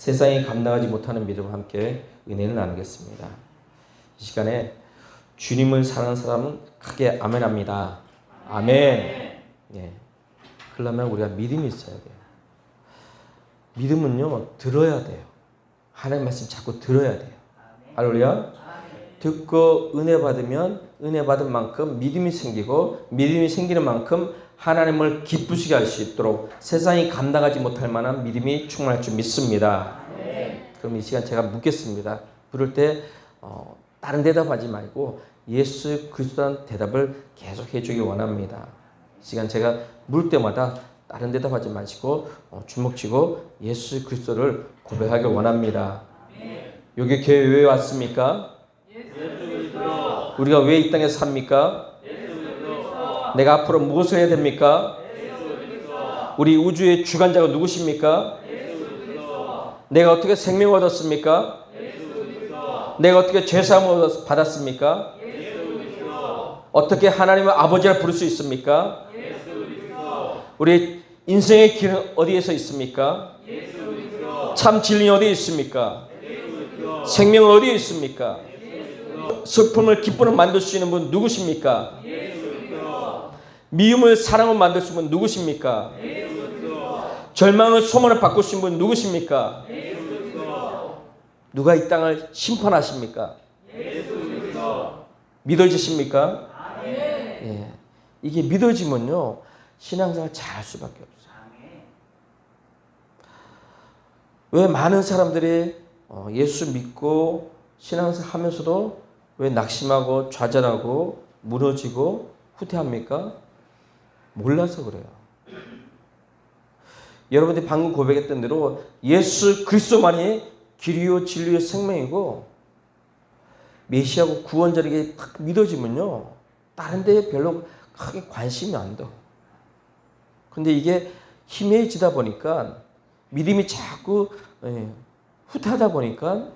세상이 감당하지 못하는 믿음과 함께 은혜를 나누겠습니다. 이 시간에 주님을 사랑하는 사람은 크게 아멘합니다. 아멘. 예. 그러려면 우리가 믿음이 있어야 돼요. 믿음은요, 들어야 돼요. 하나님 말씀 자꾸 들어야 돼요. 할렐루야. 듣고 은혜 받으면 은혜 받은 만큼 믿음이 생기고, 믿음이 생기는 만큼 하나님을 기쁘시게 할 수 있도록 세상이 감당하지 못할 만한 믿음이 충만할 줄 믿습니다. 그럼 이 시간 제가 묻겠습니다. 부를 때 다른 대답하지 말고 예수 그리스도라는 대답을 계속 해주기 원합니다. 이 시간 제가 물 때마다 다른 대답하지 마시고 주먹쥐고 예수 그리스도를 고백하길 원합니다. 여기 교회 왜 왔습니까? 우리가 왜 이 땅에 삽니까? 내가 앞으로 무엇을 해야 됩니까? 우리 우주의 주관자가 누구십니까? 내가 어떻게 생명을 얻었습니까? 내가 어떻게 죄사함을 받았습니까? 어떻게 하나님을 아버지라 부를 수 있습니까? 우리 인생의 길은 어디에서 있습니까? 참 진리는 어디에 있습니까? 생명은 어디에 있습니까? 슬픔을 기쁨으로 만들 수 있는 분 누구십니까? 미움을 사랑으로 만들 수 있는 분 누구십니까? 절망을 소망으로 바꿀 수 있는 분 누구십니까? 누가 이 땅을 심판하십니까? 믿어지십니까? 예. 이게 믿어지면요, 신앙생활 잘할 수밖에 없어요. 왜 많은 사람들이 예수 믿고 신앙생활 하면서도 왜 낙심하고 좌절하고 무너지고 후퇴합니까? 몰라서 그래요. 여러분들이 방금 고백했던 대로 예수 그리스도만이 길이요 진리요 생명이고 메시아고 구원자에게 딱 믿어지면요, 다른 데에 별로 크게 관심이 안 둬. 근데 이게 희미해지다 보니까 믿음이 자꾸 후퇴하다 보니까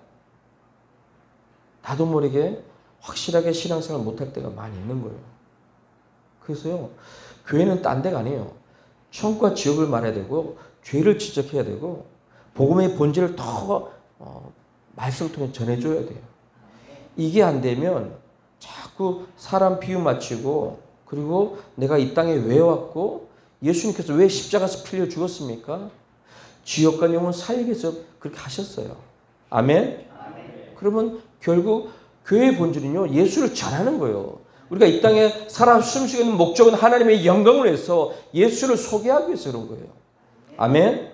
나도 모르게 확실하게 신앙생활 못할 때가 많이 있는 거예요. 그래서요, 교회는 딴 데가 아니에요. 천국과 지옥을 말해야 되고 죄를 지적해야 되고 복음의 본질을 더 말씀을 통해 전해줘야 돼요. 이게 안 되면 자꾸 사람 비유 맞추고, 그리고 내가 이 땅에 왜 왔고 예수님께서 왜 십자가에서 풀려 죽었습니까? 지옥과 영혼 살리기 위해서 그렇게 하셨어요. 아멘? 그러면 결국 교회의 본질은요, 예수를 전하는 거예요. 우리가 이 땅에 살아 숨쉬고 있는 목적은 하나님의 영광을 위해서 예수를 소개하기 위해서 그런 거예요. 아멘?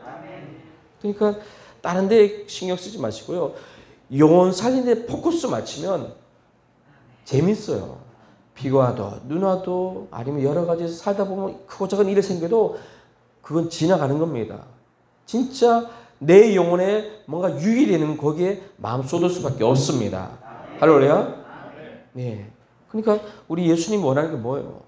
그러니까 다른 데 신경 쓰지 마시고요, 영혼 살리는 데 포커스 맞추면 재밌어요. 비가 와도 눈 와도 아니면 여러 가지 살다 보면 크고 작은 일이 생겨도 그건 지나가는 겁니다. 진짜 내 영혼에 뭔가 유익이 되는 거기에 마음 쏟을 수밖에 없습니다. 할렐루야. 네. 그러니까 우리 예수님 원하는 게 뭐예요?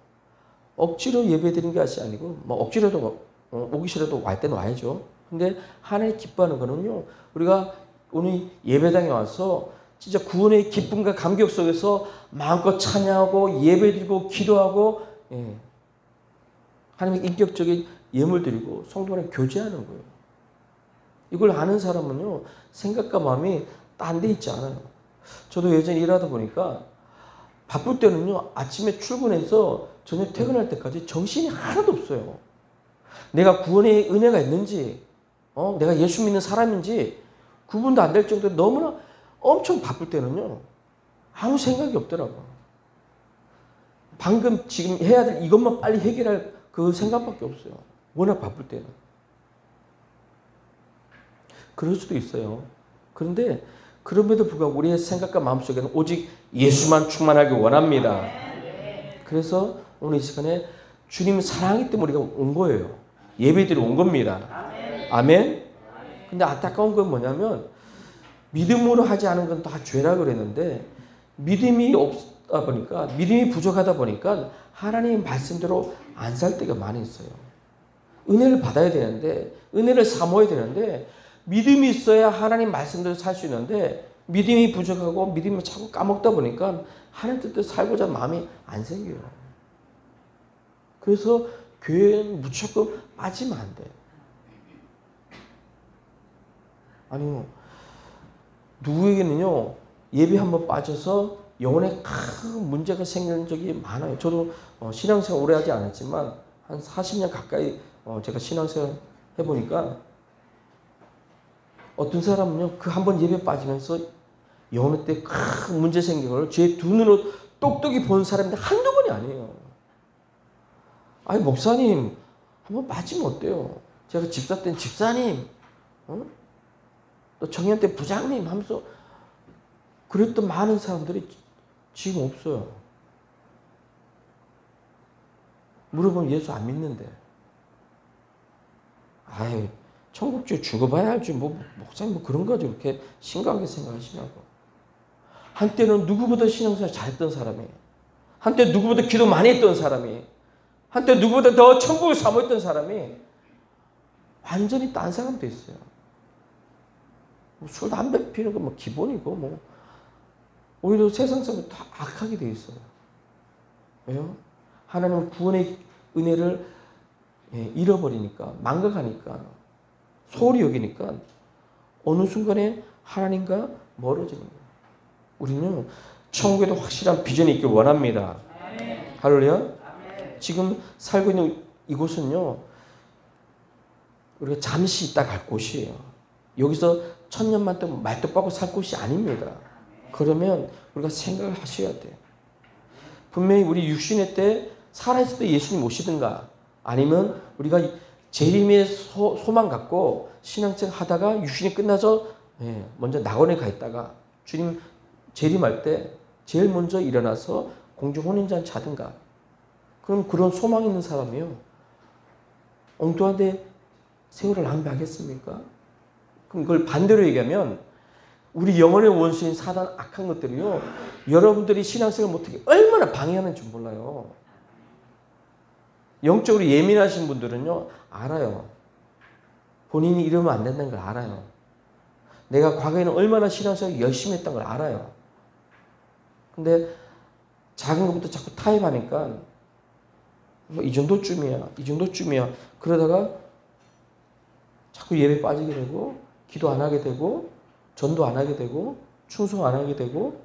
억지로 예배드리는 것이 아니고, 뭐 억지로도 오기 싫어도 갈 때는 와야죠. 근데 하나님 기뻐하는 거는요, 우리가 오늘 예배당에 와서 진짜 구원의 기쁨과 감격 속에서 마음껏 찬양하고 예배드리고 기도하고, 하나님의 인격적인 예물 드리고 성도랑 교제하는 거예요. 이걸 아는 사람은요, 생각과 마음이 딴 데 있지 않아요. 저도 예전에 일하다 보니까 바쁠 때는요, 아침에 출근해서 저녁 퇴근할 때까지 정신이 하나도 없어요. 내가 구원의 은혜가 있는지, 내가 예수 믿는 사람인지 구분도 안 될 정도로 너무나 엄청 바쁠 때는요, 아무 생각이 없더라고요. 방금 지금 해야 될 이것만 빨리 해결할 그 생각밖에 없어요. 워낙 바쁠 때는. 그럴 수도 있어요. 그런데 그럼에도 불구하고 우리의 생각과 마음속에는 오직 예수만 충만하기 원합니다. 그래서 오늘 이 시간에 주님 사랑하기 때문에 우리가 온 거예요. 예배드리러 온 겁니다. 아멘? 근데 안타까운 건 뭐냐면 믿음으로 하지 않은 건 다 죄라 그랬는데 믿음이 없다 보니까, 믿음이 부족하다 보니까 하나님 말씀대로 안 살 때가 많이 있어요. 은혜를 받아야 되는데, 은혜를 사모해야 되는데 믿음이 있어야 하나님 말씀대로 살 수 있는데 믿음이 부족하고 믿음을 자꾸 까먹다 보니까 하나님 뜻대로 살고자 마음이 안 생겨요. 그래서 교회는 무조건 빠지면 안 돼요. 아니요. 누구에게는요, 예배 한번 빠져서 영혼에 큰 문제가 생기는 적이 많아요. 저도 신앙생활 오래 하지 않았지만 한 40년 가까이 제가 신앙생활 해보니까 어떤 사람은요, 그 한 번 예배 빠지면서 영혼 때 큰 문제 생긴 걸 제 두 눈으로 똑똑히 본 사람인데 한두 번이 아니에요. 아니, 목사님, 한번 빠지면 어때요? 제가 집사 때는 집사님, 또 청년 때 부장님 하면서 그랬던 많은 사람들이 지금 없어요. 물어보면 예수 안 믿는데. 아유, 천국주에 죽어봐야 알지. 목사님 그런 거죠. 이렇게 심각하게 생각하시냐고. 한때는 누구보다 신앙생활 잘했던 사람이에요. 한때 누구보다 기도 많이 했던 사람이, 한때 누구보다 더 천국을 사모했던 사람이 완전히 딴 사람 됐어요. 술, 담배 피는 건 기본이고, 오히려 세상 사람은 다 악하게 돼 있어요. 왜요? 하나님은 구원의 은혜를 잃어버리니까, 망각하니까, 소홀히 여기니까 어느 순간에 하나님과 멀어지는 거예요. 우리는 천국에도 확실한 비전이 있길 원합니다. 할렐루야. 지금 살고 있는 이곳은요, 우리가 잠시 있다 갈 곳이에요. 여기서 천년만 동안 말뚝박고 살 곳이 아닙니다. 그러면 우리가 생각을 하셔야 돼요. 분명히 우리 육신의 때 살아있을 때 예수님 오시든가, 아니면 우리가 재림의 소망 갖고 신앙생활 하다가 육신이 끝나서 먼저 낙원에 가 있다가 주님 재림할 때 제일 먼저 일어나서 공중 혼인잔 자든가, 그럼 그런 소망 있는 사람이요, 엉뚱한데 세월을 낭비하겠습니까? 그럼 그걸 반대로 얘기하면 우리 영혼의 원수인 사단 악한 것들이요, 여러분들이 신앙생활 못하게 얼마나 방해하는지 몰라요. 영적으로 예민하신 분들은요, 알아요. 본인이 이러면 안 된다는 걸 알아요. 내가 과거에는 얼마나 신앙생활 열심히 했다는 걸 알아요. 근데 작은 것부터 자꾸 타협하니까 이 정도쯤이야. 그러다가 자꾸 예배 빠지게 되고, 기도 안 하게 되고, 전도 안 하게 되고, 충성 안 하게 되고,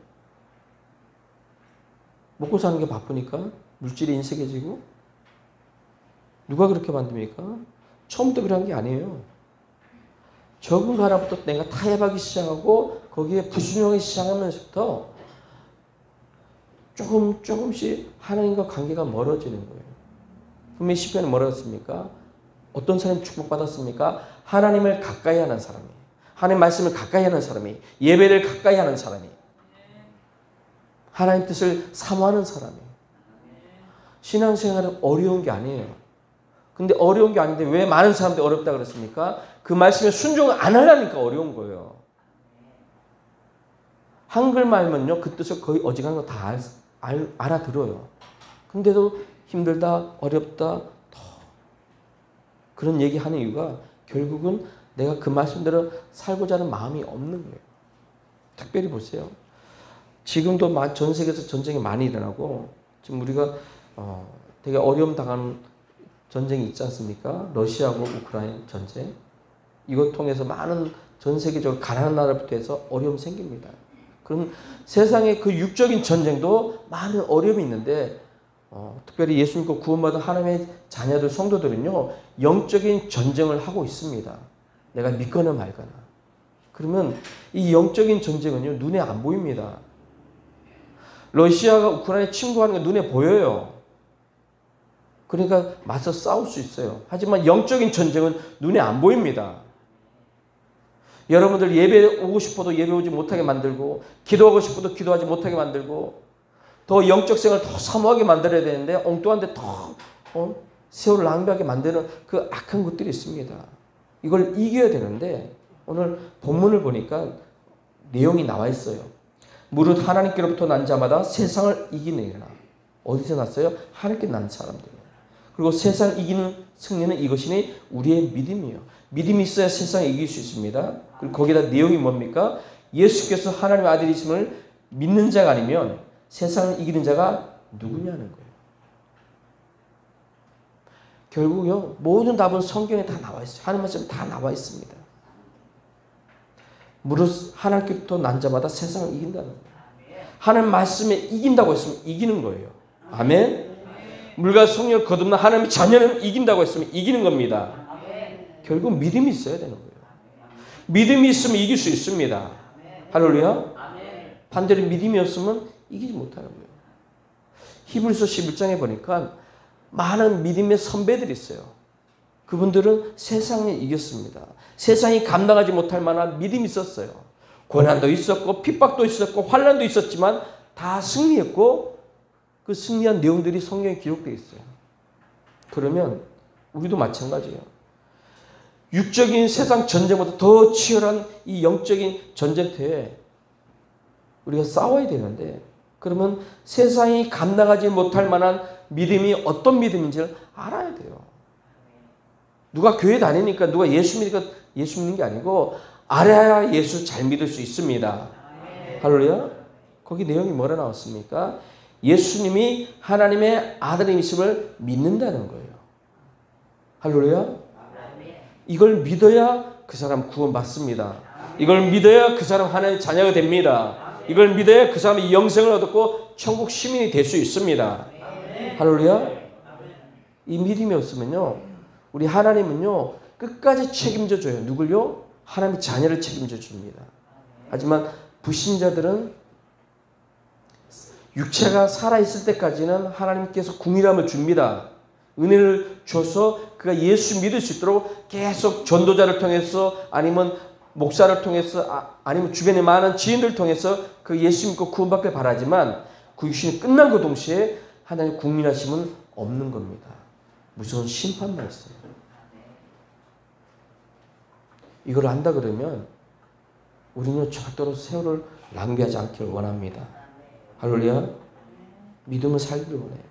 먹고 사는 게 바쁘니까 물질이 인색해지고. 누가 그렇게 만듭니까? 처음부터 그런 게 아니에요. 적응 하나부터 내가 타협하기 시작하고 거기에 불순종하기 시작하면서부터 조금씩 하나님과 관계가 멀어지는 거예요. 분명히 시편에 뭐라고 했습니까? 어떤 사람이 축복받았습니까? 하나님을 가까이 하는 사람이, 하나님 말씀을 가까이 하는 사람이, 예배를 가까이 하는 사람이, 하나님 뜻을 사모하는 사람이. 신앙생활은 어려운 게 아니에요. 근데 어려운 게 아닌데 왜 많은 사람들이 어렵다 그랬습니까? 그 말씀에 순종을 안 하려니까 어려운 거예요. 한글말면요, 그 뜻을 거의 어지간한 거 다 알아들어요. 근데도 힘들다, 어렵다, 그런 얘기하는 이유가 결국은 내가 그 말씀대로 살고자 하는 마음이 없는 거예요. 특별히 보세요. 지금도 전 세계에서 전쟁이 많이 일어나고, 지금 우리가 되게 어려움 당하는 전쟁이 있지 않습니까? 러시아하고 우크라이나 전쟁. 이것 통해서 많은 전 세계적으로 가난한 나라부터 해서 어려움 생깁니다. 그럼 세상의 그 육적인 전쟁도 많은 어려움이 있는데, 특별히 예수 믿고 구원받은 하나님의 자녀들, 성도들은요, 영적인 전쟁을 하고 있습니다. 내가 믿거나 말거나. 그러면 이 영적인 전쟁은요, 눈에 안 보입니다. 러시아가 우크라이나에 침공하는 게 눈에 보여요. 그러니까 맞서 싸울 수 있어요. 하지만 영적인 전쟁은 눈에 안 보입니다. 여러분들 예배 오고 싶어도 예배 오지 못하게 만들고, 기도하고 싶어도 기도하지 못하게 만들고, 더 영적 생활을 더 사모하게 만들어야 되는데 엉뚱한데 더 세월을 낭비하게 만드는 그 악한 것들이 있습니다. 이걸 이겨야 되는데 오늘 본문을 보니까 내용이 나와 있어요. 무릇 하나님께로부터 난 자마다 세상을 이기느니라. 어디서 났어요? 하나님께 난 사람들. 그리고 세상 이기는 승리는 이것이니 우리의 믿음이에요. 믿음이 있어야 세상을 이길 수 있습니다. 그리고 거기다 내용이 뭡니까? 예수께서 하나님의 아들이심을 믿는 자가 아니면 세상을 이기는 자가 누구냐는 거예요. 결국요, 모든 답은 성경에 다 나와 있어요. 하나님 말씀에 다 나와 있습니다. 무릇 하나님께부터 난 자마다 세상을 이긴다는 거예요. 하나님 말씀에 이긴다고 했으면 이기는 거예요. 아멘. 물과 성령을 거듭나 하나님의 자녀는 이긴다고 했으면 이기는 겁니다. 결국 믿음이 있어야 되는 거예요. 믿음이 있으면 이길 수 있습니다. 할렐루야. 반대로 믿음이 없으면 이기지 못하는 거예요. 히브리서 11장에 보니까 많은 믿음의 선배들이 있어요. 그분들은 세상에 이겼습니다. 세상이 감당하지 못할 만한 믿음이 있었어요. 고난도 있었고 핍박도 있었고 환난도 있었지만 다 승리했고 그 승리한 내용들이 성경에 기록되어 있어요. 그러면 우리도 마찬가지예요. 육적인 세상 전쟁보다 더 치열한 이 영적인 전쟁터에 우리가 싸워야 되는데 그러면 세상이 감당하지 못할 만한 믿음이 어떤 믿음인지를 알아야 돼요. 누가 교회 다니니까 누가 예수 믿으니까 예수 믿는 게 아니고 알아야 예수 잘 믿을 수 있습니다. 할렐루야. 거기 내용이 뭐라 나왔습니까? 예수님이 하나님의 아들임을 믿는다는 거예요. 할렐루야. 이걸 믿어야 그 사람 구원받습니다. 이걸 믿어야 그 사람 하나님의 자녀가 됩니다. 이걸 믿어야 그 사람이 영생을 얻고 천국 시민이 될 수 있습니다. 할렐루야. 이 믿음이 없으면요 우리 하나님은요 끝까지 책임져 줘요. 누굴요? 하나님의 자녀를 책임져 줍니다. 하지만 불신자들은 육체가 살아있을 때까지는 하나님께서 궁일함을 줍니다. 은혜를 줘서 그가 예수 믿을 수 있도록 계속 전도자를 통해서 아니면 목사를 통해서 아니면 주변에 많은 지인들을 통해서 그 예수 믿고 구원받길 바라지만 그 육신이 끝난 그 동시에 하나님의 국민하심은 없는 겁니다. 무서운 심판만 있어요. 이걸 안다 그러면 우리는 절대로 세월을 낭비하지 않기를 원합니다. 할렐루야. 믿음을 살기를 원해요.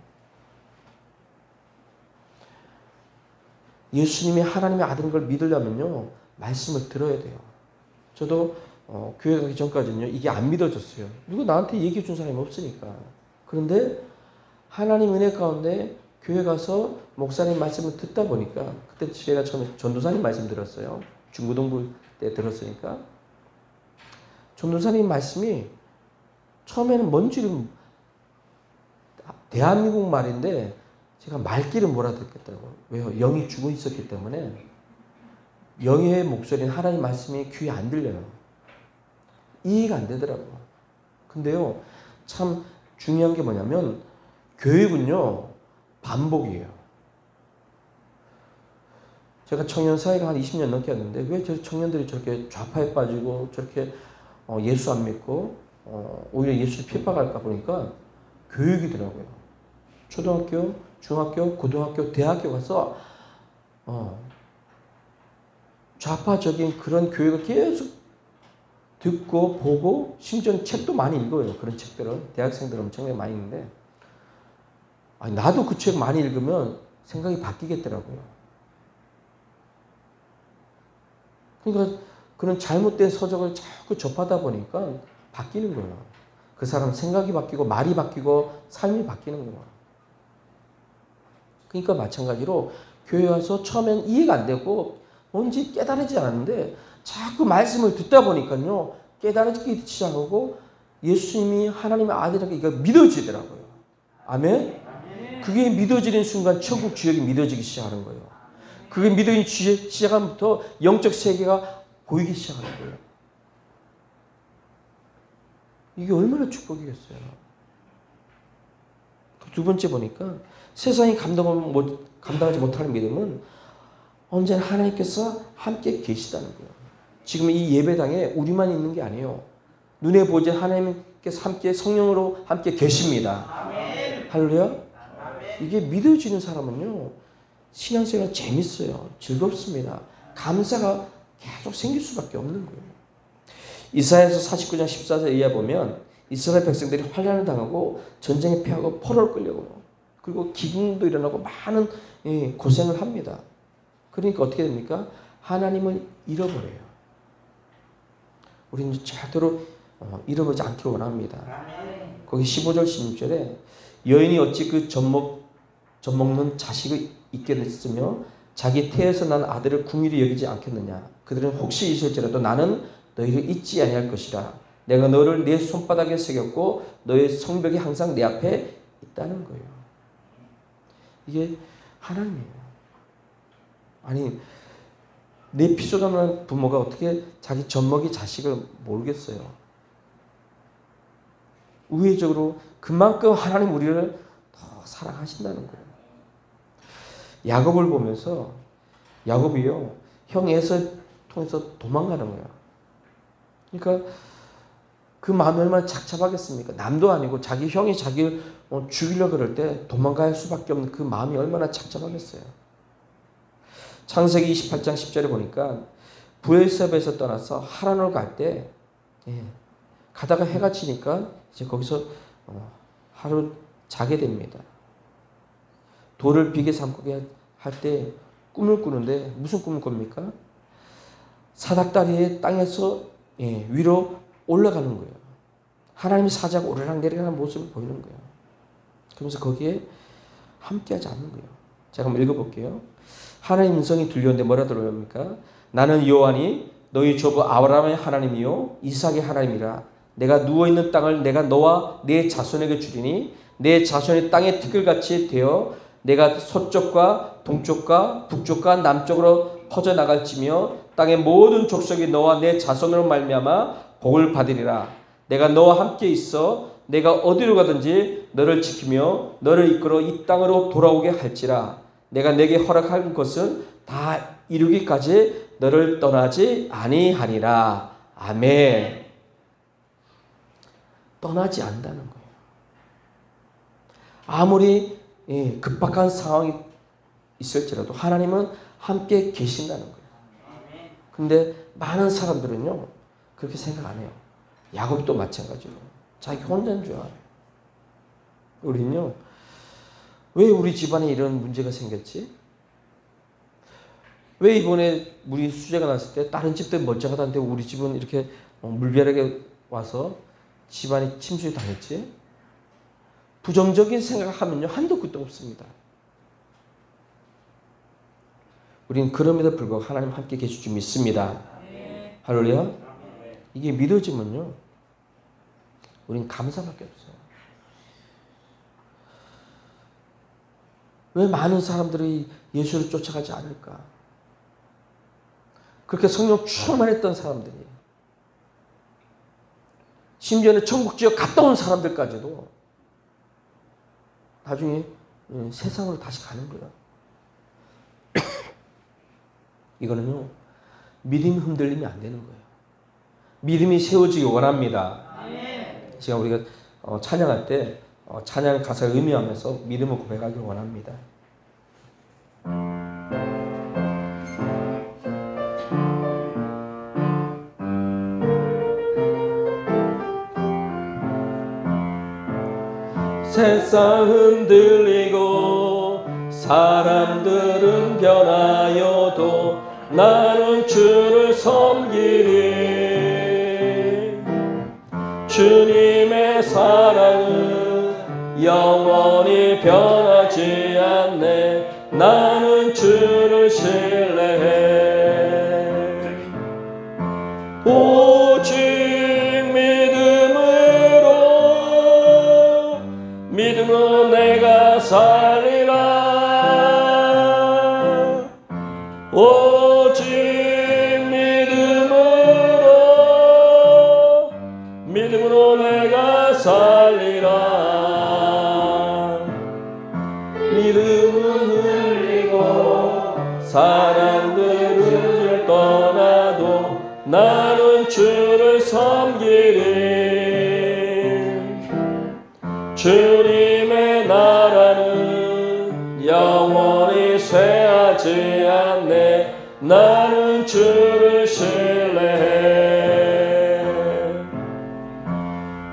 예수님이 하나님의 아들인 걸 믿으려면요 말씀을 들어야 돼요. 저도 교회 가기 전까지는요 이게 안 믿어졌어요. 누가 나한테 얘기해 준 사람이 없으니까. 그런데 하나님 은혜 가운데 교회 가서 목사님 말씀을 듣다 보니까 그때 제가 처음에 전도사님 말씀 들었어요. 중고등부 때 들었으니까 전도사님 말씀이 처음에는 뭔지를 대한민국 말인데 제가 말귀를 못 알아듣겠더라고요. 왜요? 영이 죽어 있었기 때문에 영의 목소리는 하나님 말씀이 귀에 안 들려요. 이해가 안 되더라고요. 근데요 참 중요한 게 뭐냐면 교육은요 반복이에요. 제가 청년 사회가 한 20년 넘게 했는데 왜 저 청년들이 저렇게 좌파에 빠지고 저렇게 예수 안 믿고 오히려 예수를 핍박할까 보니까 교육이더라고요. 초등학교, 중학교, 고등학교, 대학교 가서 좌파적인 그런 교육을 계속 듣고 보고 심지어 책도 많이 읽어요. 그런 책들은 대학생들 엄청나게 많이 읽는데 나도 그 책 많이 읽으면 생각이 바뀌겠더라고요. 그러니까 그런 잘못된 서적을 자꾸 접하다 보니까 바뀌는 거예요. 그 사람 생각이 바뀌고 말이 바뀌고 삶이 바뀌는 거예요. 그러니까 마찬가지로 교회 와서 처음엔 이해가 안 되고 뭔지 깨달지 않았는데 자꾸 말씀을 듣다 보니까요 깨달아지기 시작하고 예수님이 하나님의 아들이라고 이거 믿어지더라고요. 아멘. 그게 믿어지는 순간 천국 지역이 믿어지기 시작하는 거예요. 그게 믿어지기 시작하면부터 영적 세계가 보이기 시작하는 거예요. 이게 얼마나 축복이겠어요. 두 번째 보니까 세상이 감당하지 못하는 믿음은 언제나 하나님께서 함께 계시다는 거예요. 지금 이 예배당에 우리만 있는 게 아니에요. 눈에 보이지 하나님께서 함께 성령으로 함께 계십니다. 아멘. 할렐루야. 이게 믿어지는 사람은요 신앙생활 재밌어요. 즐겁습니다. 감사가 계속 생길 수밖에 없는 거예요. 이사야서 49장 14절 이하 보면 이스라엘 백성들이 환난을 당하고 전쟁에 패하고 포로를 끌려고 그리고 기근도 일어나고 많은 고생을 합니다. 그러니까 어떻게 됩니까? 하나님을 잃어버려요. 우리는 절대로 잃어버리지 않기를 원합니다. 거기 15절 16절에 여인이 어찌 그 젖먹는 자식을 잊게 됐으며 자기 태에서 난 아들을 궁일히 여기지 않겠느냐. 그들은 혹시 있을지라도 나는 너희를 잊지 아니할 것이라. 내가 너를 내 손바닥에 새겼고 너의 성벽이 항상 내 앞에 있다는 거예요. 이게 하나님이에요. 아니 내 피 쏟아나는 부모가 어떻게 자기 젖먹이 자식을 모르겠어요. 우회적으로 그만큼 하나님 우리를 더 사랑하신다는 거예요. 야곱을 보면서 야곱이요 형 에서 통해서 도망가는 거야. 그러니까 그 마음이 얼마나 착잡하겠습니까? 남도 아니고 자기 형이 자기를 죽이려고 그럴 때 도망갈 수밖에 없는 그 마음이 얼마나 착잡하겠어요. 창세기 28장 10절에 보니까 브엘세바에서 떠나서 하란으로 갈 때 가다가 해가 지니까 이제 거기서 하루 자게 됩니다. 돌을 비계 삼고 할 때 꿈을 꾸는데 무슨 꿈을 꿉니까? 사닥다리의 땅에서 위로 올라가는 거예요. 하나님이 사자가 오르락내리락하는 모습을 보이는 거예요. 그러면서 거기에 함께하지 않는 거예요. 제가 한번 읽어볼게요. 하나님 음성이 들려오는데 뭐라 들어옵니까? 나는 여호와니 너희 조부 아브라함의 하나님이요 이삭의 하나님이라. 내가 누워있는 땅을 내가 너와 네 자손에게 주리니 내 자손이 땅의 티끌같이 되어 내가 서쪽과 동쪽과 북쪽과 남쪽으로 퍼져나갈지며 땅의 모든 족속이 너와 내 자손으로 말미암아 복을 받으리라. 내가 너와 함께 있어 내가 어디로 가든지 너를 지키며 너를 이끌어 이 땅으로 돌아오게 할지라. 내가 내게 허락한 것은 다 이루기까지 너를 떠나지 아니하리라. 아멘. 떠나지 않는다는 거예요. 아무리 급박한 상황이 있을지라도 하나님은 함께 계신다는 거예요. 근데 많은 사람들은요 그렇게 생각 안 해요. 야곱도 마찬가지로 자기 혼자인 줄 알아요. 우리는요 왜 우리 집안에 이런 문제가 생겼지? 왜 이번에 물이 수재가 났을 때 다른 집들 멀쩡하다 하는데 우리 집은 이렇게 물벼락에 와서 집안이 침수에 당했지? 부정적인 생각하면요 한도 끝도 없습니다. 우리는 그럼에도 불구하고 하나님 함께 계실 줄 믿습니다. 할렐루야. 이게 믿어지면요 우리는 감사밖에 없어요. 왜 많은 사람들이 예수를 쫓아가지 않을까? 그렇게 성령 충만했던 사람들이 심지어는 천국 지역 갔다 온 사람들까지도 나중에 세상으로 다시 가는 거예요. 이거는요 믿음이 흔들리면 안 되는 거예요. 믿음이 세워지기 원합니다. 제가 우리가 찬양할 때 찬양 가사를 의미하면서 믿음을 고백하기를 원합니다. 세상 흔들리고 사람들은 변하여도 나는 주를 섬기리. 주님의 사랑은 영원히 변하지 않네. 나는 주를 신뢰해. 오직 믿음으로 내가 살리라. 오직 믿음으로 내가 살리라. 믿음은 흘리고 사람들은 떠나도 나는 주를 섬기리. 주님의 나라는 영원히 쇠하지 않네. 나는 주를 신뢰해.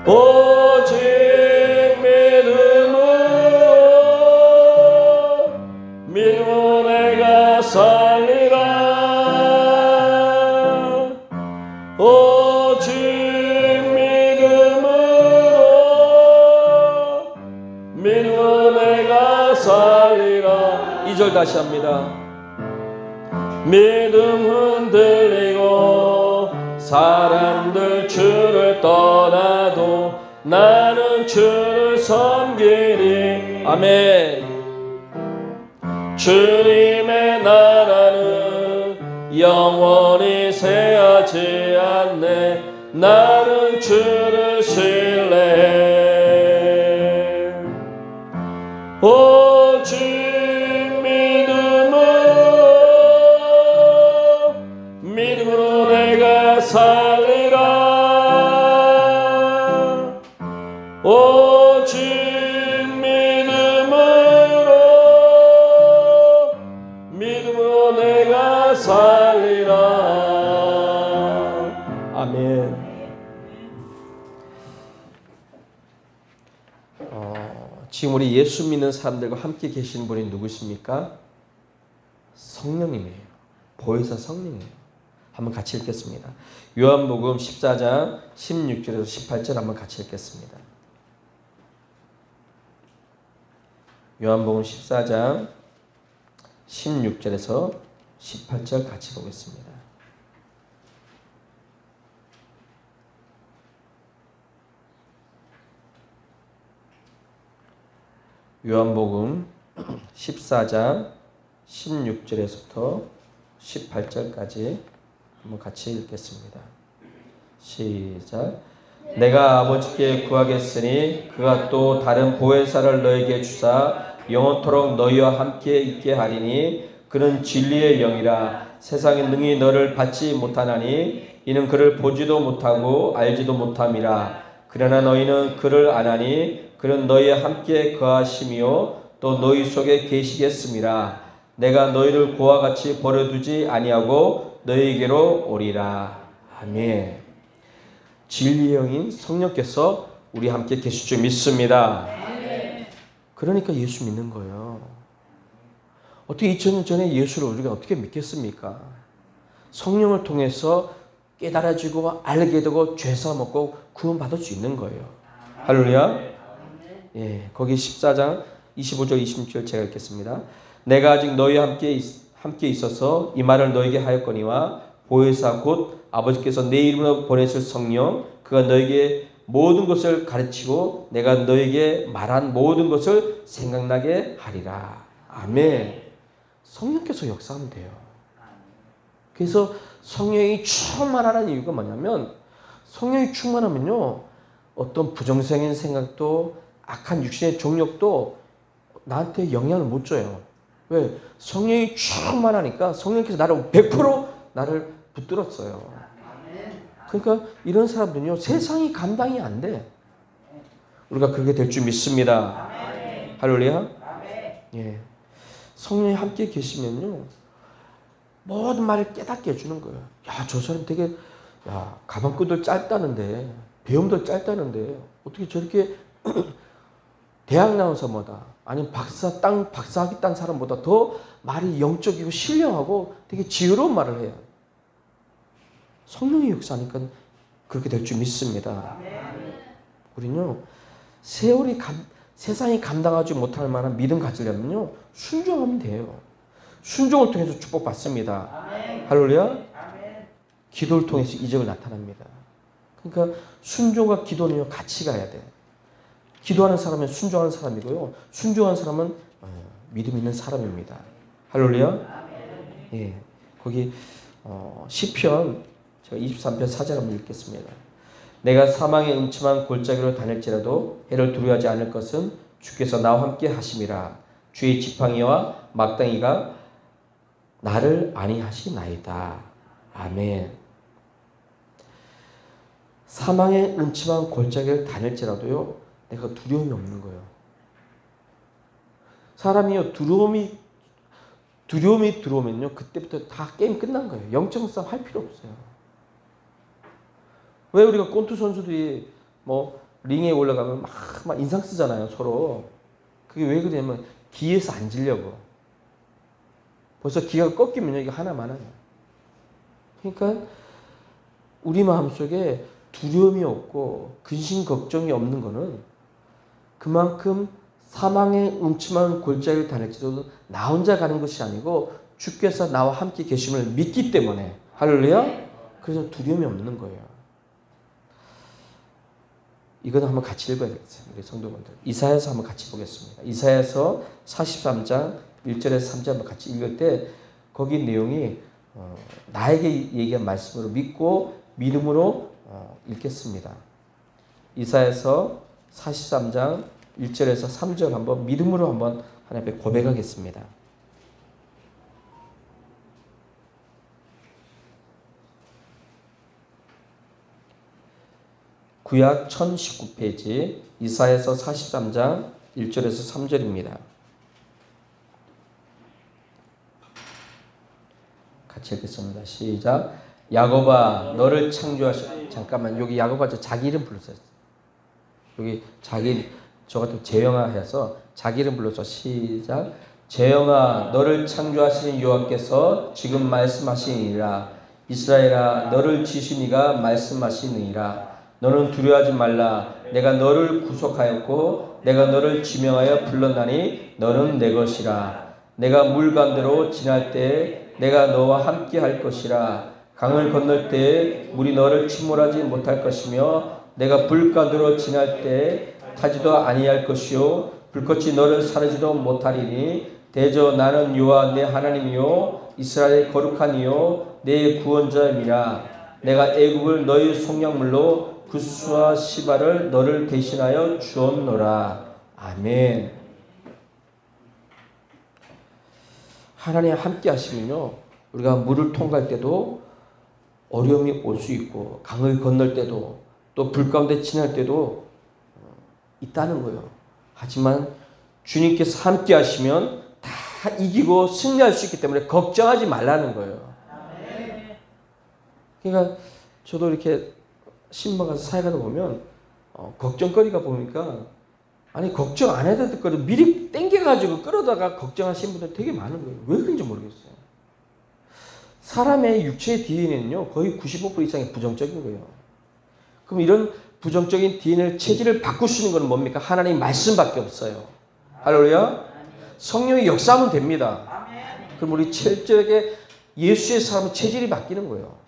오직 믿음으로 내가 살리라. 오직 믿음으로 내가 살리라. 2절 다시 합니다. 믿음 흔들리고 사람들 주를 떠나도 나는 주를 섬기리. 아멘. 주님의 나라는 영원히 쇠하지 않네. 나는 주를 신뢰해. 오직 믿음으로 내가 살리라. 오직 믿음으로 내가 살리라. 아멘. 지금 우리 예수 믿는 사람들과 함께 계시는 분이 누구십니까? 성령님이에요. 보혜사 성령이에요. 한번 같이 읽겠습니다. 요한복음 14장 16절에서 18절 한번 같이 읽겠습니다. 요한복음 14장 16절에서 18절 같이 보겠습니다. 요한복음 14장 16절에서부터 18절까지 한번 같이 읽겠습니다. 시작. 내가 아버지께 구하겠으니 그가 또 다른 보혜사를 너에게 주사 영원토록 너희와 함께 있게 하리니 그는 진리의 영이라. 세상에 능히 너를 받지 못하나니 이는 그를 보지도 못하고 알지도 못함이라. 그러나 너희는 그를 아나니 그는 너희와 함께 거하심이요 또 너희 속에 계시겠음이라. 내가 너희를 고와 같이 버려두지 아니하고 너희에게로 오리라. 아멘. 진리의 영인 성령께서 우리 함께 계실 줄 믿습니다. 그러니까 예수 믿는 거예요. 어떻게 2000년 전에 예수를 우리가 어떻게 믿겠습니까? 성령을 통해서 깨달아지고 알게 되고 죄사 먹고 구원받을 수 있는 거예요. 할렐루야. 예, 거기 14장 25절 26절 제가 읽겠습니다. 내가 아직 너희와 함께 있어서 이 말을 너에게 하였거니와 보혜사 곧 아버지께서 내 이름으로 보내실 성령 그가 너에게 모든 것을 가르치고 내가 너에게 말한 모든 것을 생각나게 하리라. 아멘. 성령께서 역사하면 돼요. 그래서 성령이 충만하는 이유가 뭐냐면 성령이 충만하면요 어떤 부정적인 생각도 악한 육신의 종력도 나한테 영향을 못 줘요. 왜? 성령이 충만하니까 성령께서 나를 100% 나를 붙들었어요. 그러니까 이런 사람들은요 세상이 감당이 안 돼. 우리가 그렇게 될 줄 믿습니다. 할렐루야. 예. 성령이 함께 계시면요 모든 말을 깨닫게 해주는 거예요. 야, 저 사람 되게 가방끈들 짧다는데 배움들 짧다는데 어떻게 저렇게 대학 나온 사람보다 아니면 박사학위 딴 사람보다 더 말이 영적이고 신령하고 되게 지혜로운 말을 해요. 성령의 역사니까 그렇게 될 줄 믿습니다. 우리는요 세상이 감당하지 못할 만한 믿음 가지려면요 순종하면 돼요. 순종을 통해서 축복받습니다. 할렐루야. 기도를 통해서 이적을 나타납니다. 그러니까 순종과 기도는요 같이 가야 돼. 기도하는 사람은 순종하는 사람이고요. 순종하는 사람은 믿음 있는 사람입니다. 할렐루야. 예, 거기 시편 제가 23편 4절 한번 읽겠습니다. 내가 사망의 음침한 골짜기로 다닐지라도 해를 두려워하지 않을 것은 주께서 나와 함께 하심이라. 주의 지팡이와 막당이가 나를 안위하시나이다. 아멘. 사망의 음침한 골짜기를 다닐지라도요 내가 두려움이 없는 거예요. 사람이요 두려움이 들어오면요 그때부터 다 게임 끝난 거예요. 영적 싸움 할 필요 없어요. 왜 우리가 권투 선수들이 뭐 링에 올라가면 막 인상 쓰잖아요 서로. 그게 왜 그러냐면 기에서 안 지려고. 벌써 기가 꺾이면 이게 하나만 해요. 그러니까 우리 마음속에 두려움이 없고 근심 걱정이 없는 거는 그만큼 사망의 음침한 골짜기를 다닐지라도 나 혼자 가는 것이 아니고 주께서 나와 함께 계심을 믿기 때문에. 할렐루야. 그래서 두려움이 없는 거예요. 이거는 한번 같이 읽어야 되겠어요. 우리 성도분들. 이사야서 한번 같이 보겠습니다. 이사야서 43장 1절에서 3절 한번 같이 읽을 때 거기 내용이 나에게 얘기한 말씀으로 믿고 믿음으로 읽겠습니다. 이사야서 43장 1절에서 3절 한번 믿음으로 한번 하나님 앞에 고백하겠습니다. 구약 1019페이지 이사야서 43장 1절에서 3절입니다. 같이 읽겠습니다. 시작. 야곱아 너를 창조하셨. 잠깐만, 여기 야곱아 자기 이름 불렀어요. 여기 자기 저 같은 재영아 해서 자기 이름 불러서 시작. 재영아 너를 창조하시는 여호와께서 지금 말씀하시니라. 이스라엘아 너를 지으신 이가 말씀하시느니라. 너는 두려워하지 말라. 내가 너를 구속하였고 내가 너를 지명하여 불렀나니 너는 내 것이라. 내가 물 가운데로 지날 때 내가 너와 함께 할 것이라. 강을 건널 때 물이 너를 침몰하지 못할 것이며 내가 불 가운데로 지날 때 타지도 아니할 것이요 불꽃이 너를 사르지도 못하리니 대저 나는 여호와 내 하나님이요 이스라엘의 거룩한 이요 내 구원자임이라. 내가 애굽을 너희 속량물로 구스와 시바를 너를 대신하여 주었노라. 아멘. 하나님 함께 하시면요 우리가 물을 통과할 때도 어려움이 올 수 있고 강을 건널 때도 또 불 가운데 지날 때도 있다는 거예요. 하지만 주님께서 함께 하시면 다 이기고 승리할 수 있기 때문에 걱정하지 말라는 거예요. 그러니까 저도 이렇게 신방 가서 사역하다 보면 걱정거리가 보니까 아니 걱정 안 해도 될 거를 미리 땡겨가지고 끌어다가 걱정하시는 분들 되게 많은 거예요. 왜 그런지 모르겠어요. 사람의 육체의 DNA는요 거의 95% 이상이 부정적인 거예요. 그럼 이런 부정적인 DNA 체질을 바꿀 수 있는 것은 뭡니까? 하나님 말씀밖에 없어요. 할렐루야. 성령이 역사하면 됩니다. 그럼 우리 철저하게 예수의 사람의 체질이 바뀌는 거예요.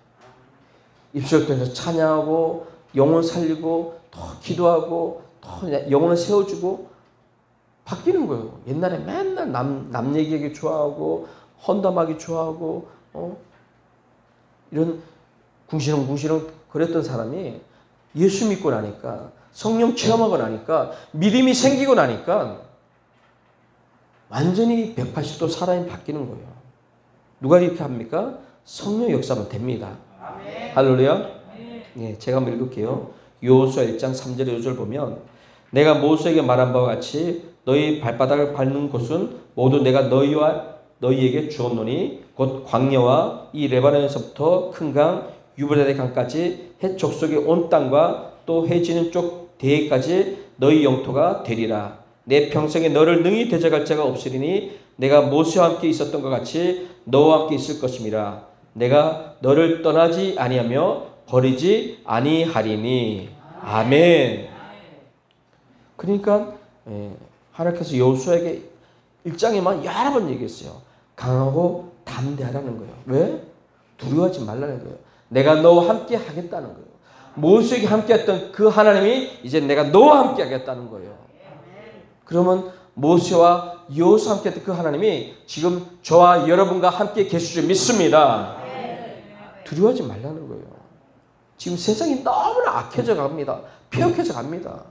입술 통해서 찬양하고 영혼 살리고 더 기도하고 더 영혼을 세워주고 바뀌는 거예요. 옛날에 맨날 남 얘기하기 좋아하고 헌담하기 좋아하고 이런 궁시렁궁시렁 그랬던 사람이 예수 믿고 나니까 성령 체험하고 나니까 믿음이 생기고 나니까 완전히 180도 사람이 바뀌는 거예요. 누가 이렇게 합니까? 성령 역사하면 됩니다. 할렐루야. 예, 제가 한번 읽을게요. 여호수아 1장 3절에 5절 보면 내가 모세에게 말한 바와 같이 너희 발바닥을 밟는 곳은 모두 내가 너희에게 주었노니 곧 광야와 이 레바논에서부터 큰 강 유브라데 강까지 해 족속의 온 땅과 또 해 지는 쪽 대해까지 너희 영토가 되리라. 내 평생에 너를 능히 대적할 자가 없으리니 내가 모세와 함께 있었던 것 같이 너와 함께 있을 것임이라. 내가 너를 떠나지 아니하며 버리지 아니하리니. 아멘. 그러니까 하나님께서 여호수아에게 1장에만 여러 번 얘기했어요. 강하고 담대하라는 거예요. 왜? 두려워하지 말라는 거예요. 내가 너와 함께 하겠다는 거예요. 모세에게 함께 했던 그 하나님이 이제 내가 너와 함께 하겠다는 거예요. 그러면 모세와 여호수아와 함께 했던 그 하나님이 지금 저와 여러분과 함께 계실 줄 믿습니다. 두려워하지 말라는 거예요. 지금 세상이 너무나 악해져 갑니다. 폐역해져 갑니다.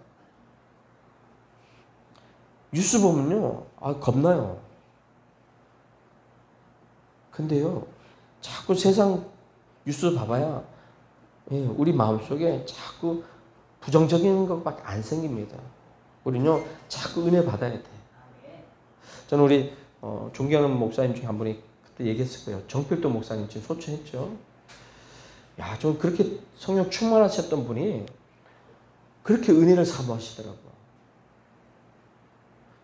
뉴스 보면요. 겁나요. 근데요. 자꾸 세상 뉴스 봐봐야 우리 마음속에 자꾸 부정적인 것밖에 안 생깁니다. 우리는요. 자꾸 은혜 받아야 돼. 저는 우리 존경하는 목사님 중에 한 분이 그때 얘기했을 거예요. 정필도 목사님 지금 소천했죠. 야, 좀 그렇게 성령 충만하셨던 분이 그렇게 은혜를 사모하시더라고요.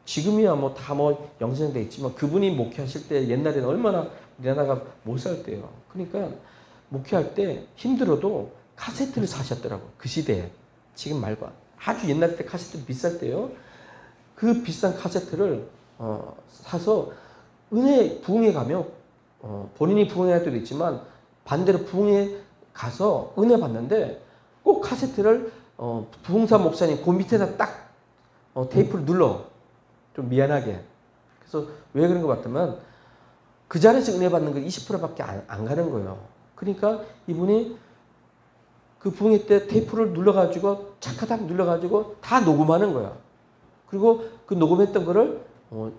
지금이야 다 영생돼 있지만 그분이 목회하실 때 옛날에는 얼마나 우리나라가 못 살 때요. 그러니까 목회할 때 힘들어도 카세트를 사셨더라고요. 그 시대에. 지금 말고 아주 옛날 때 카세트 비쌀 때요. 그 비싼 카세트를 사서 은혜 부흥회 가면 본인이 부흥회 할 때도 있지만 반대로 부흥회 가서 은혜 받는데 꼭 카세트를 부흥사 목사님 그 밑에다 딱 테이프를 눌러. 좀 미안하게. 그래서 왜 그런 거 봤더만 그 자리에서 은혜 받는 거 20%밖에 안 가는 거예요. 그러니까 이분이 그 부흥회 때 테이프를 눌러가지고 차카닥 눌러가지고 다 녹음하는 거야. 그리고 그 녹음했던 거를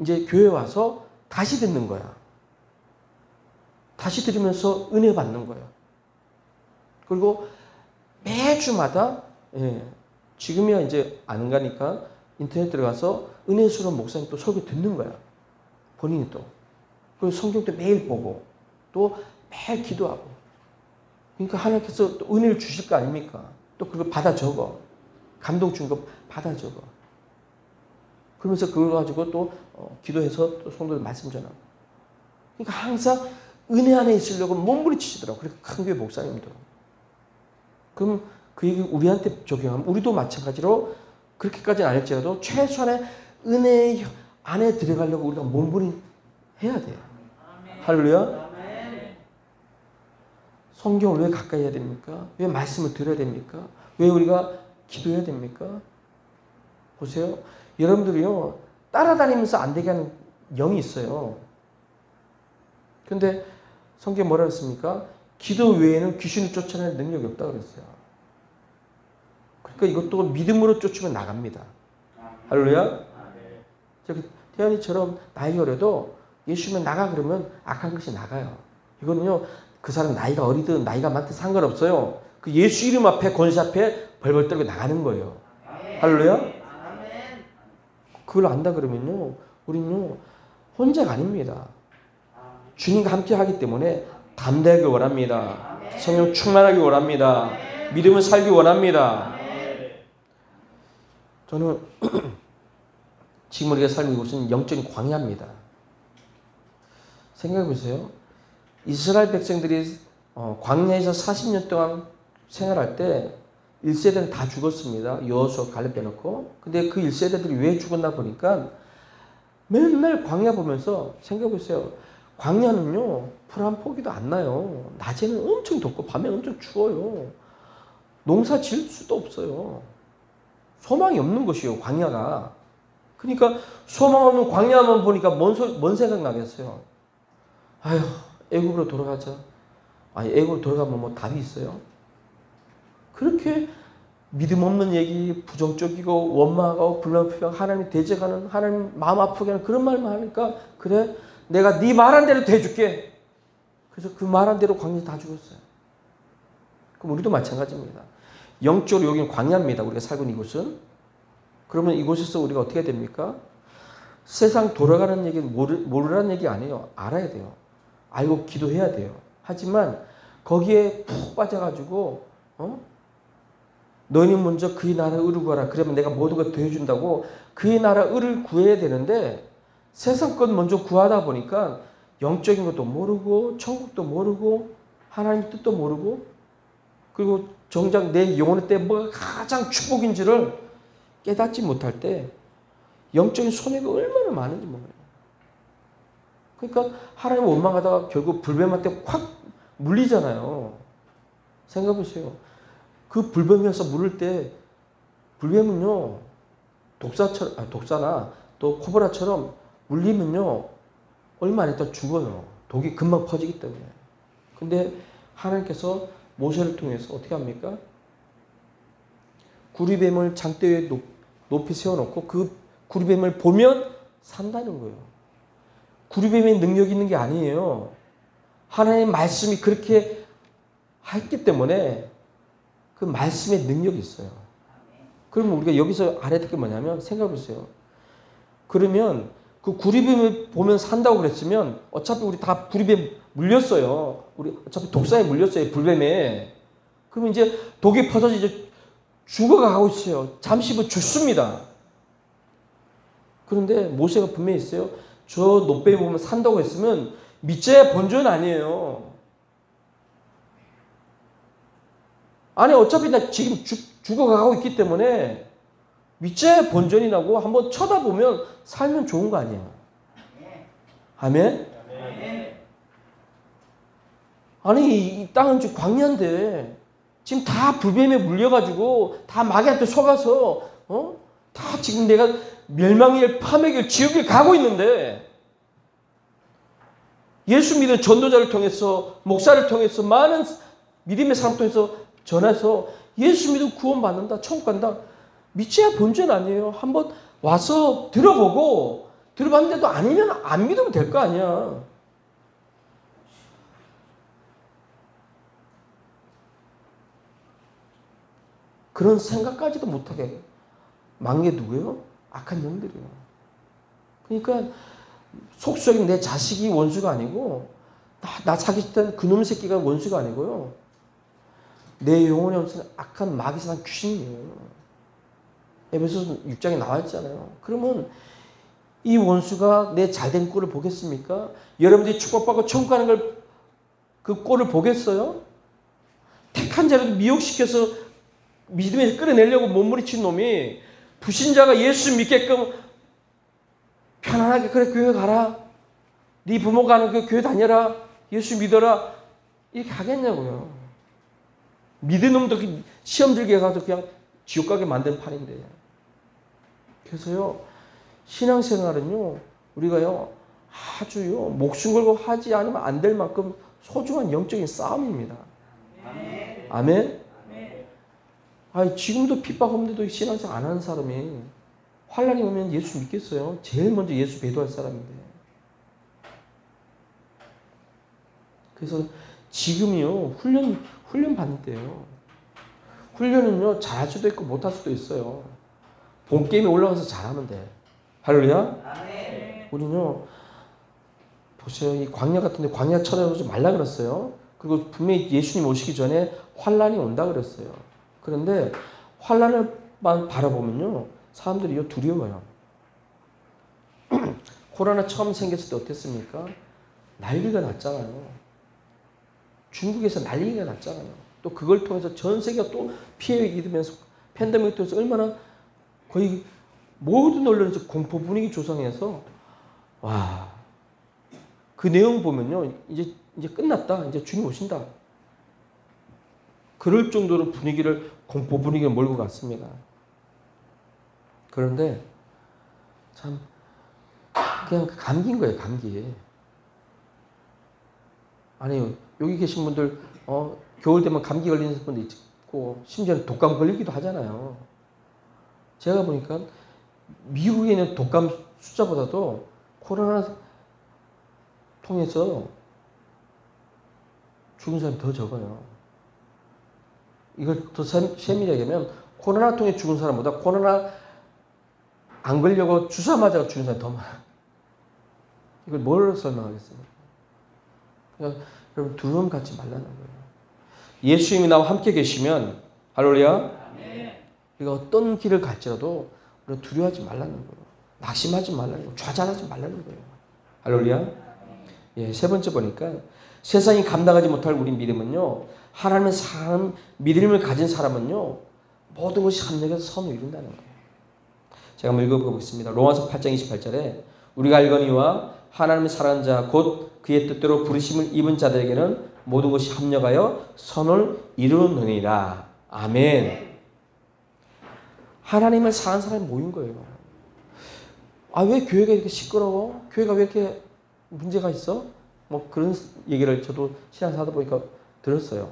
이제 교회 와서 다시 듣는 거야. 다시 들으면서 은혜 받는 거예요. 그리고 매주마다 지금이야 이제 안 가니까 인터넷 들어가서 은혜스러운 목사님 또 설교 듣는 거야. 본인이 또. 그리고 성경도 매일 보고 또 매일 기도하고. 그러니까 하나님께서 또 은혜를 주실 거 아닙니까? 또 그걸 받아 적어. 감동 준 거 받아 적어. 그러면서 그걸 가지고 또 기도해서 또 성도들 말씀 전하고. 그러니까 항상 은혜 안에 있으려고 몸부림치시더라고. 그리고 큰 교회 목사님도. 그럼 그 얘기 우리한테 적용하면 우리도 마찬가지로 그렇게까지는 아닐지라도 최소한의 은혜 안에 들어가려고 우리가 몸부림 해야 돼요. 할렐루야. 성경을 왜 가까이 해야 됩니까? 왜 말씀을 들어야 됩니까? 왜 우리가 기도해야 됩니까? 보세요. 여러분들이요. 따라다니면서 안 되게 하는 영이 있어요. 근데 성경에 뭐라 그랬습니까? 기도 외에는 귀신을 쫓아내는 능력이 없다고 그랬어요. 그러니까 이것도 믿음으로 쫓으면 나갑니다. 할렐루야. 저기 태연이처럼 나이가 어려도 예수면 나가 그러면 악한 것이 나가요. 이거는요. 그 사람 나이가 어리든 나이가 많든 상관없어요. 그 예수 이름 앞에 권세 앞에 벌벌 떨고 나가는 거예요. 할렐루야. 그걸 안다 그러면요. 우리는요. 혼자가 아닙니다. 주님과 함께 하기 때문에 담대하기 원합니다. 성령 충만하기 원합니다. 믿음을 살기 원합니다. 저는 지금 우리가 살고 있는 곳은 영적인 광야입니다. 생각해 보세요. 이스라엘 백성들이 광야에서 40년 동안 생활할 때 1세대는 다 죽었습니다. 여호수아 갈렙 빼놓고. 근데 그 1세대들이 왜 죽었나 보니까 맨날 광야 보면서 생각해 보세요. 광야는요. 풀 한 포기도 안 나요. 낮에는 엄청 덥고 밤에 엄청 추워요. 농사 지을 수도 없어요. 소망이 없는 것이에요. 광야가. 그러니까 소망 없는 광야만 보니까 뭔 생각 나겠어요. 아휴 애굽으로 돌아가자. 아니 애굽으로 돌아가면 뭐 답이 있어요? 그렇게 믿음 없는 얘기, 부정적이고 원망하고 불만불평, 하나님 대적하는, 하나님 마음 아프게 하는 그런 말만 하니까 그래 내가 네 말한 대로 대줄게. 그래서 그 말한 대로 광야 다 죽었어요. 그럼 우리도 마찬가지입니다. 영적으로 여기는 광야입니다. 우리가 살고 있는 이곳은. 그러면 이곳에서 우리가 어떻게 됩니까? 세상 돌아가는 얘기는 모르라는 얘기 아니에요. 알아야 돼요. 알고 기도해야 돼요. 하지만 거기에 푹 빠져가지고 너희는 먼저 그의 나라 의를 구하라. 그러면 내가 모든 걸 더해준다고 그의 나라 의를 구해야 되는데 세상 것 먼저 구하다 보니까 영적인 것도 모르고 천국도 모르고 하나님 뜻도 모르고 그리고 정작 내 영혼의 때 뭐가 가장 축복인지를 깨닫지 못할 때 영적인 손해가 얼마나 많은지 몰라요. 그러니까 하나님 원망하다가 결국 불뱀한테 확 물리잖아요. 생각해보세요. 그 불뱀에서 물을 때 불뱀은요 독사나 또 코브라처럼 물리면요 얼마 안 있다 죽어요. 독이 금방 퍼지기 때문에. 근데 하나님께서 모세를 통해서 어떻게 합니까? 구리뱀을 장대 위에 높이 세워놓고 그 구리뱀을 보면 산다는 거예요. 구리뱀의 능력이 있는 게 아니에요. 하나님의 말씀이 그렇게 했기 때문에 그 말씀의 능력이 있어요. 그러면 우리가 여기서 알아야 될 게 뭐냐면 생각해보세요. 그러면 그 구리뱀을 보면 산다고 그랬으면 어차피 우리 다 구리뱀 물렸어요. 우리 어차피 독사에 물렸어요. 불뱀에. 그러면 이제 독이 퍼져서 이제 죽어가고 있어요. 잠시 후 죽습니다. 그런데 모세가 분명히 있어요. 저 높뱀 보면 산다고 했으면 밑자야 본전 아니에요. 아니 어차피 나 지금 죽어가고 있기 때문에 밑자야 본전이 나고 한번 쳐다보면 살면 좋은 거 아니에요. 아멘? 아니 이 땅은 지금 광야인데 지금 다 불뱀에 물려가지고 다 마귀한테 속아서 다 지금 내가 멸망의 파멸의 지옥에 가고 있는데 예수 믿는 전도자를 통해서 목사를 통해서 많은 믿음의 사람 통해서 전해서 예수 믿으면 구원받는다 천국 간다 믿지야 본전 아니에요. 한번 와서 들어보고 들어봤는데도 아니면 안 믿으면 될 거 아니야. 그런 생각까지도 못하게 막는 게 누구예요? 악한 영들이에요. 그러니까 속속인 내 자식이 원수가 아니고 나 사귀었던 그놈 새끼가 원수가 아니고요. 내 영혼에 없는 악한 마귀사단 귀신이에요. 에베소서 6장에 나와 있잖아요. 그러면 이 원수가 내 잘된 꼴을 보겠습니까? 여러분들이 축복받고 천국 가는 걸 그 꼴을 보겠어요? 택한 자라도 미혹시켜서 믿음에서 끌어내려고 몸부림친 놈이 불신자가 예수 믿게끔 편안하게 그래 교회 가라. 네 부모 가는 그 교회 다녀라. 예수 믿어라. 이렇게 하겠냐고요. 믿은 놈도 시험 들게 해가지고 그냥 지옥 가게 만든 판인데. 그래서요. 신앙생활은요. 우리가요. 아주요. 목숨 걸고 하지 않으면 안 될 만큼 소중한 영적인 싸움입니다. 아멘. 아멘? 아니, 지금도 핍박 없는데도 신앙생활 안 하는 사람이 환란이 오면 예수 믿겠어요? 제일 먼저 예수 배도할 사람인데. 그래서 지금이요. 훈련 받는 때예요. 훈련은요. 잘할 수도 있고 못할 수도 있어요. 본 게임에 올라가서 잘하면 돼. 할렐루야? 우리는요. 보세요. 이 광야 같은데 광야 쳐다보지 말라 그랬어요. 그리고 분명히 예수님 오시기 전에 환란이 온다 그랬어요. 그런데 환란을만 바라보면요. 사람들이 두려워요. 코로나 처음 생겼을 때 어땠습니까? 난리가 났잖아요. 중국에서 난리가 났잖아요. 또 그걸 통해서 전 세계가 또 피해 입으면서 팬데믹 통해서 얼마나 거의 모든 언론에서 공포 분위기 조성해서 와, 그 내용 보면요. 이제 끝났다. 이제 주님 오신다. 그럴 정도로 공포 분위기를 몰고 갔습니다. 그런데 참 그냥 감기인 거예요. 감기. 아니 여기 계신 분들 겨울 되면 감기 걸리는 분도 있고 심지어는 독감 걸리기도 하잖아요. 제가 보니까 미국에 있는 독감 숫자보다도 코로나 통해서 죽은 사람이 더 적어요. 이걸 더 세밀하게 하면 코로나 통해 죽은 사람보다 코로나 안 걸려고 주사 맞아서 죽은 사람이 더 많아요. 이걸 뭘 설명하겠습니까? 그러니까 여러분 두려움 갖지 말라는 거예요. 예수님이 나와 함께 계시면 할렐루야. 우리가 어떤 길을 갈지라도 우리가 두려워하지 말라는 거예요. 낙심하지 말라는 거예요. 좌절하지 말라는 거예요. 할렐루야. 예, 세 번째 보니까 세상이 감당하지 못할 우리 믿음은요. 하나님의 사랑, 믿음을 가진 사람은요. 모든 것이 합력해서 선을 이룬다는 거예요. 제가 한번 읽어보겠습니다. 로마서 8장 28절에 우리가 알거니와 하나님의 사랑하는 자 곧 그의 뜻대로 부르심을 입은 자들에게는 모든 것이 합력하여 선을 이루느니라. 아멘. 하나님을 사랑하는 사람이 모인 거예요. 아, 왜 교회가 이렇게 시끄러워? 교회가 왜 이렇게 문제가 있어? 뭐 그런 얘기를 저도 신앙생활 하다 보니까 들었어요.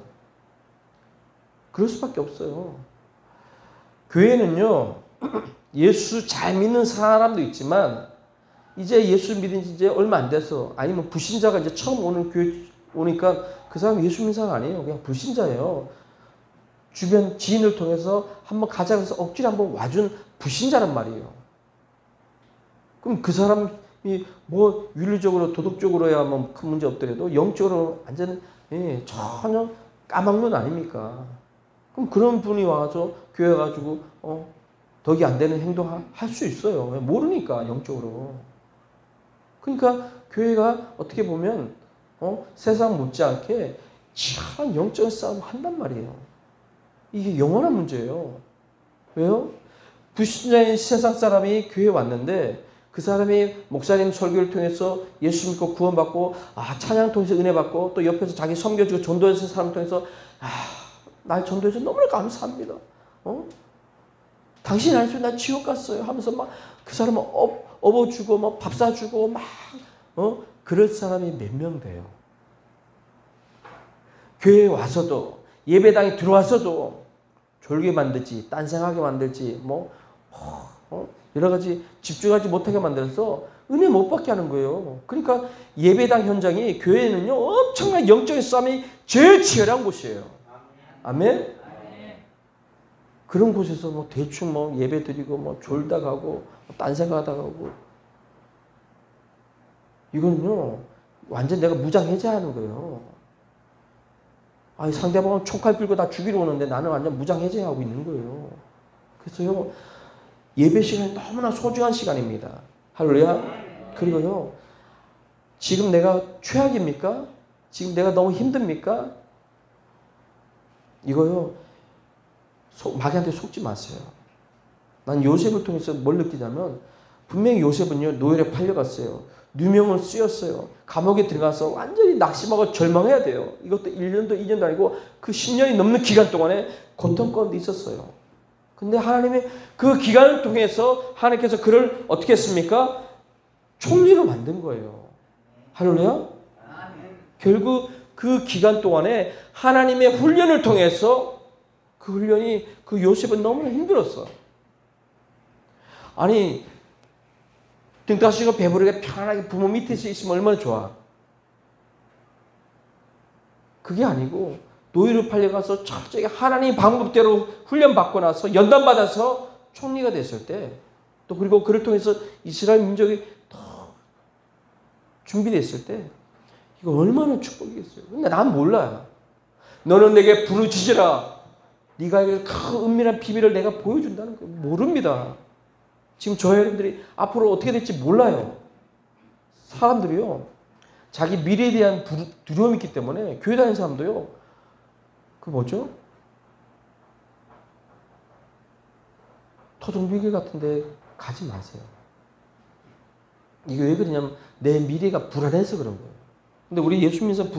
그럴 수밖에 없어요. 교회는요. 예수 잘 믿는 사람도 있지만 이제 예수 믿은 지 이제 얼마 안 돼서 아니면 불신자가 이제 처음 오는 교회 오니까 그 사람 예수 믿는 사람 아니에요. 그냥 불신자예요. 주변 지인을 통해서 한번 가자고 해서 억지로 한번 와준 불신자란 말이에요. 그럼 그 사람이 뭐 윤리적으로 도덕적으로야 뭐 큰 문제 없더라도 영적으로 완전 전혀 까막눈 아닙니까? 그럼 그런 분이 와서 교회 가지고 덕이 안 되는 행동 할 수 있어요. 모르니까 영적으로. 그러니까 교회가 어떻게 보면 세상 못지않게 치열한 영적인 싸움을 한단 말이에요. 이게 영원한 문제예요. 왜요? 불신자인 세상 사람이 교회에 왔는데 그 사람이 목사님 설교를 통해서 예수 믿고 구원받고 찬양 통해서 은혜 받고 또 옆에서 자기 섬겨주고 전도해서 사람 통해서 날 전도해서 너무나 감사합니다. 당신이 안 했으면 나 지옥 갔어요 하면서 막 그 사람을 업어주고 막 밥 사주고 막 그럴 사람이 몇 명 돼요. 교회에 와서도 예배당에 들어와서도 졸게 만들지 딴생하게 만들지 여러 가지 집중하지 못하게 만들어서 은혜 못 받게 하는 거예요. 그러니까 예배당 현장이 교회는요 엄청난 영적인 싸움이 제일 치열한 곳이에요. 아멘? 그런 곳에서 대충 예배 드리고 졸다 가고 딴 생각하다 가고 이거는요 완전 내가 무장 해제하는 거예요. 상대방은 총칼 들고 다 죽이러 오는데 나는 완전 무장 해제하고 있는 거예요. 그래서요 예배 시간이 너무나 소중한 시간입니다. 할렐루야. 그리고요 지금 내가 최악입니까? 지금 내가 너무 힘듭니까? 이거요 마귀한테 속지 마세요. 난 요셉을 통해서 뭘 느끼냐면 분명히 요셉은요 노예에 팔려갔어요. 누명을 쓰였어요. 감옥에 들어가서 완전히 낙심하고 절망해야 돼요. 이것도 1년도 2년도 아니고 그 10년이 넘는 기간 동안에 고통 가운데 있었어요. 근데 하나님이 그 기간을 통해서 하나님께서 그를 어떻게 했습니까? 총리로 만든 거예요. 할렐루야. 결국 그 기간 동안에 하나님의 훈련을 통해서 그 훈련이 그 요셉은 너무나 힘들었어. 아니 등 따시고 배부르게 편안하게 부모 밑에서 있으면 얼마나 좋아. 그게 아니고 노예로 팔려가서 철저히 하나님 방법대로 훈련받고 나서 연단받아서 총리가 됐을 때 또 그리고 그를 통해서 이스라엘 민족이 더 준비됐을 때 이거 얼마나 축복이겠어요. 근데 난 몰라요. 너는 내게 부르짖으라. 네가 그 은밀한 비밀을 내가 보여준다는 거예요. 모릅니다. 지금 저 여러분들이 앞으로 어떻게 될지 몰라요. 사람들이요. 자기 미래에 대한 두려움이 있기 때문에 교회 다니는 사람도요. 그 뭐죠? 토종비계 같은데 가지 마세요. 이게 왜 그러냐면 내 미래가 불안해서 그런 거예요. 근데 우리 예수 믿으면서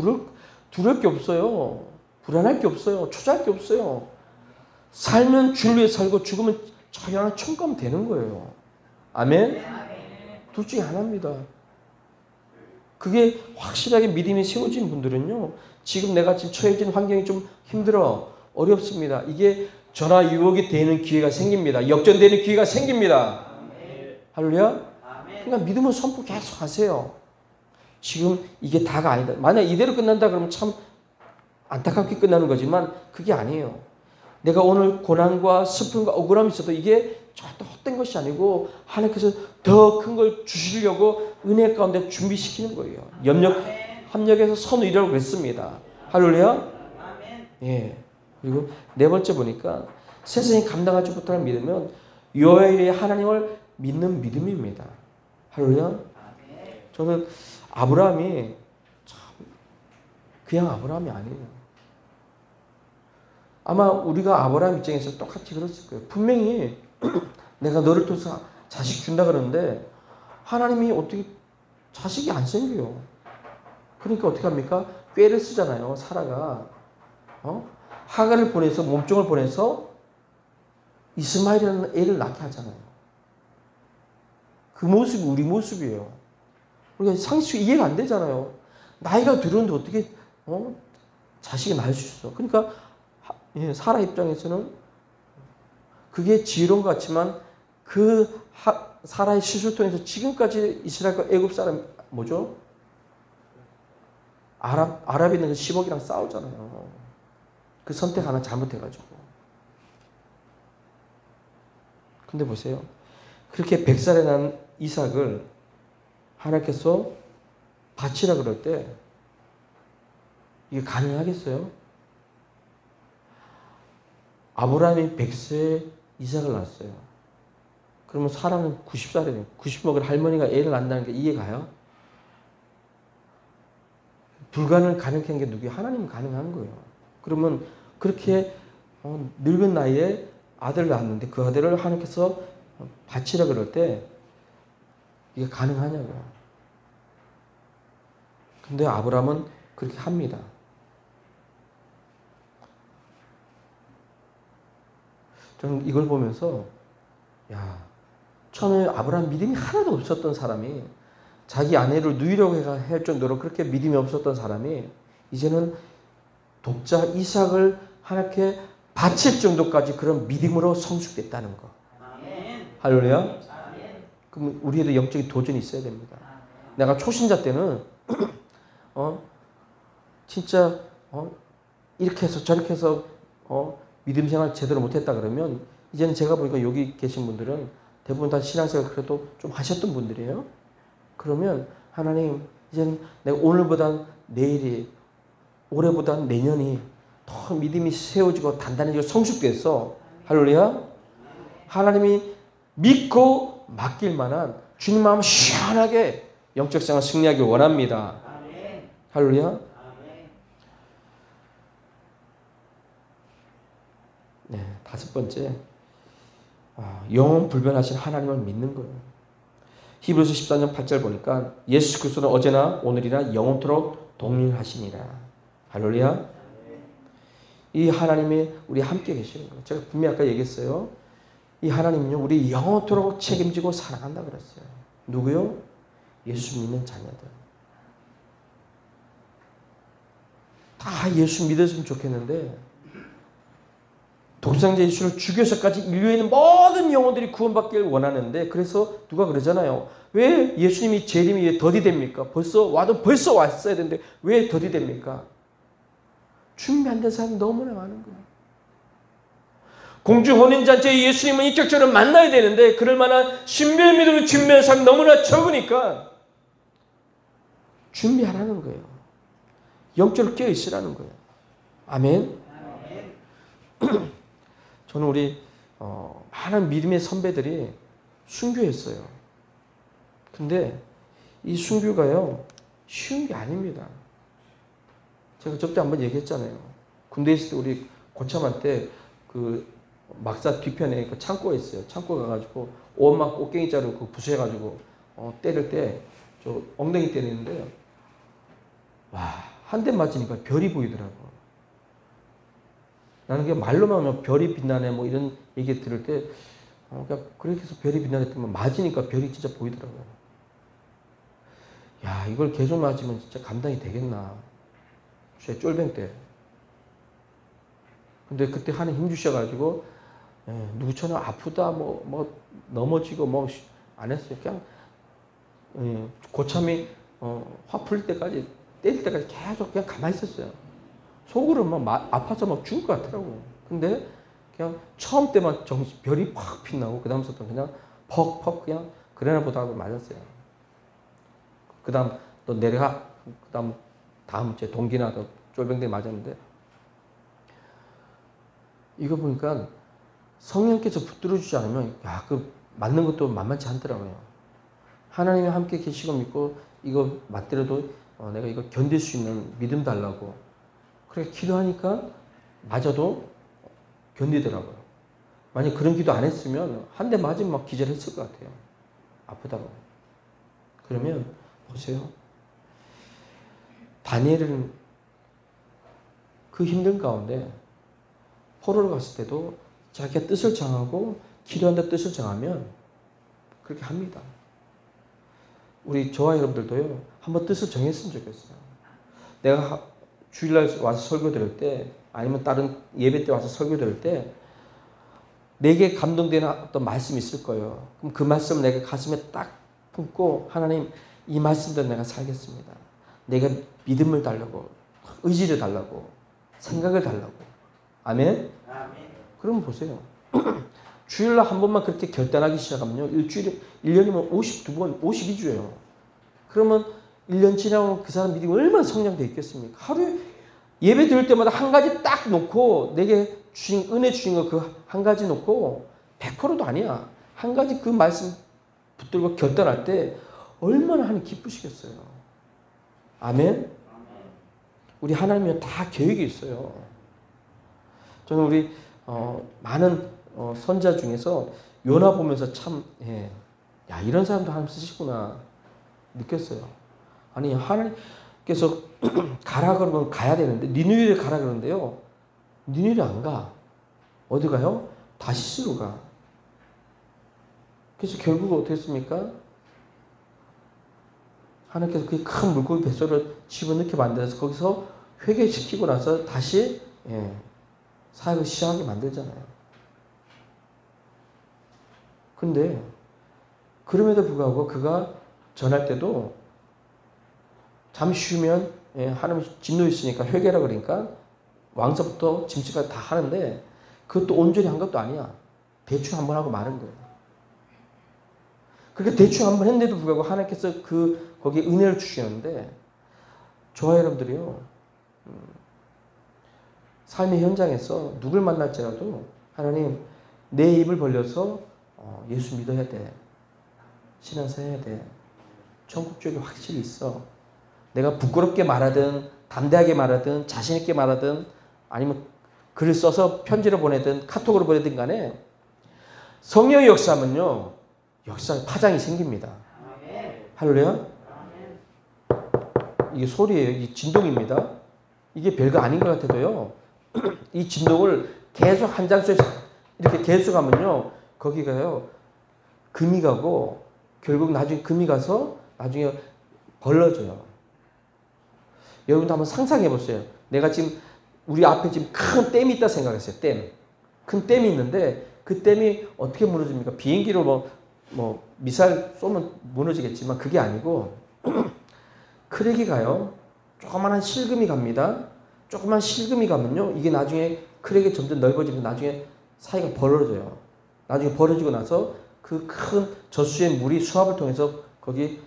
두려울 게 없어요. 불안할 게 없어요. 초조할 게 없어요. 살면 주를 위해 살고 죽으면 처형한 총가면 되는 거예요. 아멘? 둘 중에 하나입니다. 그게 확실하게 믿음이 세워진 분들은요. 지금 내가 지금 처해진 환경이 좀 힘들어. 어렵습니다. 이게 전화 유혹이 되는 기회가 생깁니다. 역전되는 기회가 생깁니다. 할렐루야? 그러니까 믿음을 선포 계속 하세요. 지금 이게 다가 아니다. 만약 이대로 끝난다 그러면 참 안타깝게 끝나는 거지만 그게 아니에요. 내가 오늘 고난과 슬픔과 억울함이 있어도 이게 절대 헛된 것이 아니고 하나님께서 더 큰 걸 주시려고 은혜 가운데 준비시키는 거예요. 합력해서 선을 이루라고 그랬습니다. 할렐루야. 예. 그리고 네 번째 보니까 세상이 감당하지 못하는 믿으면 요엘이 하나님을 믿는 믿음입니다. 할렐루야. 저는 아브라함이 참 그냥 아브라함이 아니에요. 아마 우리가 아브라함 입장에서 똑같이 그랬을 거예요. 분명히 내가 너를 통해서 자식 준다 그러는데 하나님이 어떻게 자식이 안 생겨요. 그러니까 어떻게 합니까? 꾀를 쓰잖아요. 사라가. 하갈을 보내서 몸종을 보내서 이스마엘이라는 애를 낳게 하잖아요. 그 모습이 우리 모습이에요. 우리가 상식이 이해가 안 되잖아요. 나이가 들었는데 어떻게 자식이 낳을 수 있어. 그러니까 사라 입장에서는 그게 지혜로운 것 같지만 그 사라의 실수를 통해서 지금까지 이스라엘과 애굽 사람 뭐죠? 아랍에 있는 그 10억이랑 싸우잖아요. 그 선택 하나 잘못해가지고. 근데 보세요. 그렇게 100살에 난 이삭을 하나님께서 바치라 그럴 때 이게 가능하겠어요? 아브라함이 100세에 이삭을 낳았어요. 그러면 사라는 90살이에요. 90 먹을 할머니가 애를 낳는다는 게 이해가요? 불가능을 가능한 게 누구예요? 하나님은 가능한 거예요. 그러면 그렇게 늙은 나이에 아들을 낳았는데 그 아들을 하나님께서 바치라 그럴 때 이게 가능하냐고요. 근데 아브라함은 그렇게 합니다. 저는 이걸 보면서 야, 처음에 아브라함 믿음이 하나도 없었던 사람이 자기 아내를 누이려고 할 정도로 그렇게 믿음이 없었던 사람이 이제는 독자 이삭을 하나님께 바칠 정도까지 그런 믿음으로 성숙됐다는 거. 할렐루야. 그럼 우리에도 영적인 도전이 있어야 됩니다. 내가 초신자 때는 진짜 이렇게 해서 저렇게 해서 믿음 생활 제대로 못했다 그러면 이제는 제가 보니까 여기 계신 분들은 대부분 다 신앙생활 그래도 좀 하셨던 분들이에요. 그러면 하나님 이제는 내가 오늘보단 내일이 올해보단 내년이 더 믿음이 세워지고 단단해지고 성숙돼서 할렐루야. 하나님이 믿고 맡길 만한 주님 마음 시원하게 영적 생활 승리하길 원합니다. 할렐루야. 네, 다섯 번째, 영원 불변하신 하나님을 믿는 거예요. 히브리서 14장 8절 보니까 예수 그리스도는 어제나 오늘이나 영원토록 동일하시니라. 할렐루야. 이 하나님이 우리 함께 계시는 거예요. 제가 분명히 아까 얘기했어요. 이 하나님은요, 우리 영원토록 책임지고 사랑한다 그랬어요. 누구요? 예수 믿는 자녀들. 다 예수 믿었으면 좋겠는데 독생자 예수를 죽여서까지 인류에 있는 모든 영혼들이 구원받기를 원하는데 그래서 누가 그러잖아요. 왜 예수님이 재림이 왜 더디 됩니까? 벌써 왔어야 되는데 왜 더디 됩니까? 준비 안 된 사람이 너무나 많은 거예요. 공중 혼인잔치에 예수님은 인격적으로 만나야 되는데 그럴 만한 신비한 믿음을 준비한 사람이 너무나 적으니까 준비하라는 거예요. 영적으로 깨어 있으라는 거예요. 아멘. 저는 우리 많은 믿음의 선배들이 순교했어요. 근데 이 순교가요 쉬운 게 아닙니다. 제가 저때 한번 얘기했잖아요. 군대에 있을 때 우리 고참한테 그 막사 뒤편에 그 창고가 있어요. 창고 가가지고 오만 꽃갱이자루 그 부수해가지고 때릴 때 저 엉덩이 때리는데 와 한 대 맞으니까 별이 보이더라고. 나는 그냥 말로만 하면 별이 빛나네 뭐 이런 얘기 들을 때 그냥 그렇게 해서 별이 빛나랬더니 맞으니까 별이 진짜 보이더라고요. 야 이걸 계속 맞으면 진짜 감당이 되겠나. 제 쫄병 때. 근데 그때 하는 힘 주셔가지고 누구처럼 아프다 뭐 넘어지고 뭐 안 했어요. 그냥 고참이 화 풀릴 때까지 때릴 때까지 계속 그냥 가만히 있었어요. 속으로 막 아파서 막 죽을 것 같더라고. 근데 그냥 처음 때만 별이 팍 빛나고 그 다음부터 그냥 퍽퍽 그냥 그래나 보다 하고 맞았어요. 그 다음 또 내려가 그 다음 제 동기나 또 쫄병들이 맞았는데 이거 보니까 성령께서 붙들어 주지 않으면 그 맞는 것도 만만치 않더라고요. 하나님이 함께 계시고 믿고 이거 맞더라도 내가 이거 견딜 수 있는 믿음 달라고 그렇게 기도하니까 맞아도 견디더라고요. 만약 그런 기도 안 했으면 한 대 맞으면 막 기절했을 것 같아요. 아프다고. 그러면 보세요. 다니엘은 그 힘든 가운데 포로로 갔을 때도 자기가 뜻을 정하고 기도한다 뜻을 정하면 그렇게 합니다. 우리 저와 여러분들도요. 한번 뜻을 정했으면 좋겠어요. 내가 주일날 와서 설교 들을 때 아니면 다른 예배 때 와서 설교 들을 때 내게 감동되는 어떤 말씀이 있을 거예요. 그럼 그 말씀을 내가 가슴에 딱 품고 하나님 이 말씀대로 내가 살겠습니다. 내가 믿음을 달라고 의지를 달라고 생각을 달라고 아멘? 그럼 보세요. 주일날 한 번만 그렇게 결단하기 시작하면요. 일주일에 1년이면 52번 52주예요. 그러면 1년 지나면 그 사람 믿음이 얼마나 성장되어 있겠습니까? 하루에 예배 드릴 때마다 한 가지 딱 놓고 내게 주신 은혜 주신 거 그 한 가지 놓고 100%도 아니야. 한 가지 그 말씀 붙들고 결단할 때 얼마나 하나님 기쁘시겠어요. 아멘? 우리 하나님은 다 계획이 있어요. 저는 우리 많은 선자 중에서 요나 보면서 참 야, 이런 사람도 하나님 쓰시구나 느꼈어요. 아니, 하나님께서 가라 그러면 가야 되는데 니느웨를 가라 그러는데요. 니느웨를 안 가. 어디 가요? 다시스로 가. 그래서 결국 어떻게 했습니까? 하나님께서 그 큰 물고기 뱃속을 집어넣게 만들어서 거기서 회개시키고 나서 다시 사역을 시작하게 만들잖아요. 근데 그럼에도 불구하고 그가 전할 때도 잠시 쉬면 하나님 진노 있으니까 회개라 그러니까 왕서부터 짐승까지 다 하는데 그것도 온전히 한 것도 아니야. 대충 한번 하고 마는 거예요. 그렇게 대충 한번 했는데도 불구하고 하나님께서 거기에 은혜를 주시는데 저와 여러분들이요. 삶의 현장에서 누굴 만날지라도 하나님 내 입을 벌려서 예수 믿어야 돼. 신앙생활 해야 돼. 천국 쪽이 확실히 있어. 내가 부끄럽게 말하든 담대하게 말하든 자신 있게 말하든 아니면 글을 써서 편지로 보내든 카톡으로 보내든 간에 성령의 역사하면요. 파장이 생깁니다. 할렐루야. 이게 소리예요. 이 진동입니다. 이게 별거 아닌 것 같아도요. 이 진동을 계속 한 장소에서 이렇게 계속 하면요. 거기가요. 금이 가고 결국 나중에 금이 가서 나중에 벌러져요. 여러분도 한번 상상해 보세요. 내가 지금 우리 앞에 지금 큰 댐이 있다 생각했어요. 댐. 큰 댐이 있는데 그 댐이 어떻게 무너집니까? 비행기로 미사일 쏘면 무너지겠지만 그게 아니고 크랙이 가요. 조그만한 실금이 갑니다. 조그만 실금이 가면요. 이게 나중에 크랙이 점점 넓어지면서 나중에 사이가 벌어져요. 나중에 벌어지고 나서 그 큰 저수의 물이 수압을 통해서 거기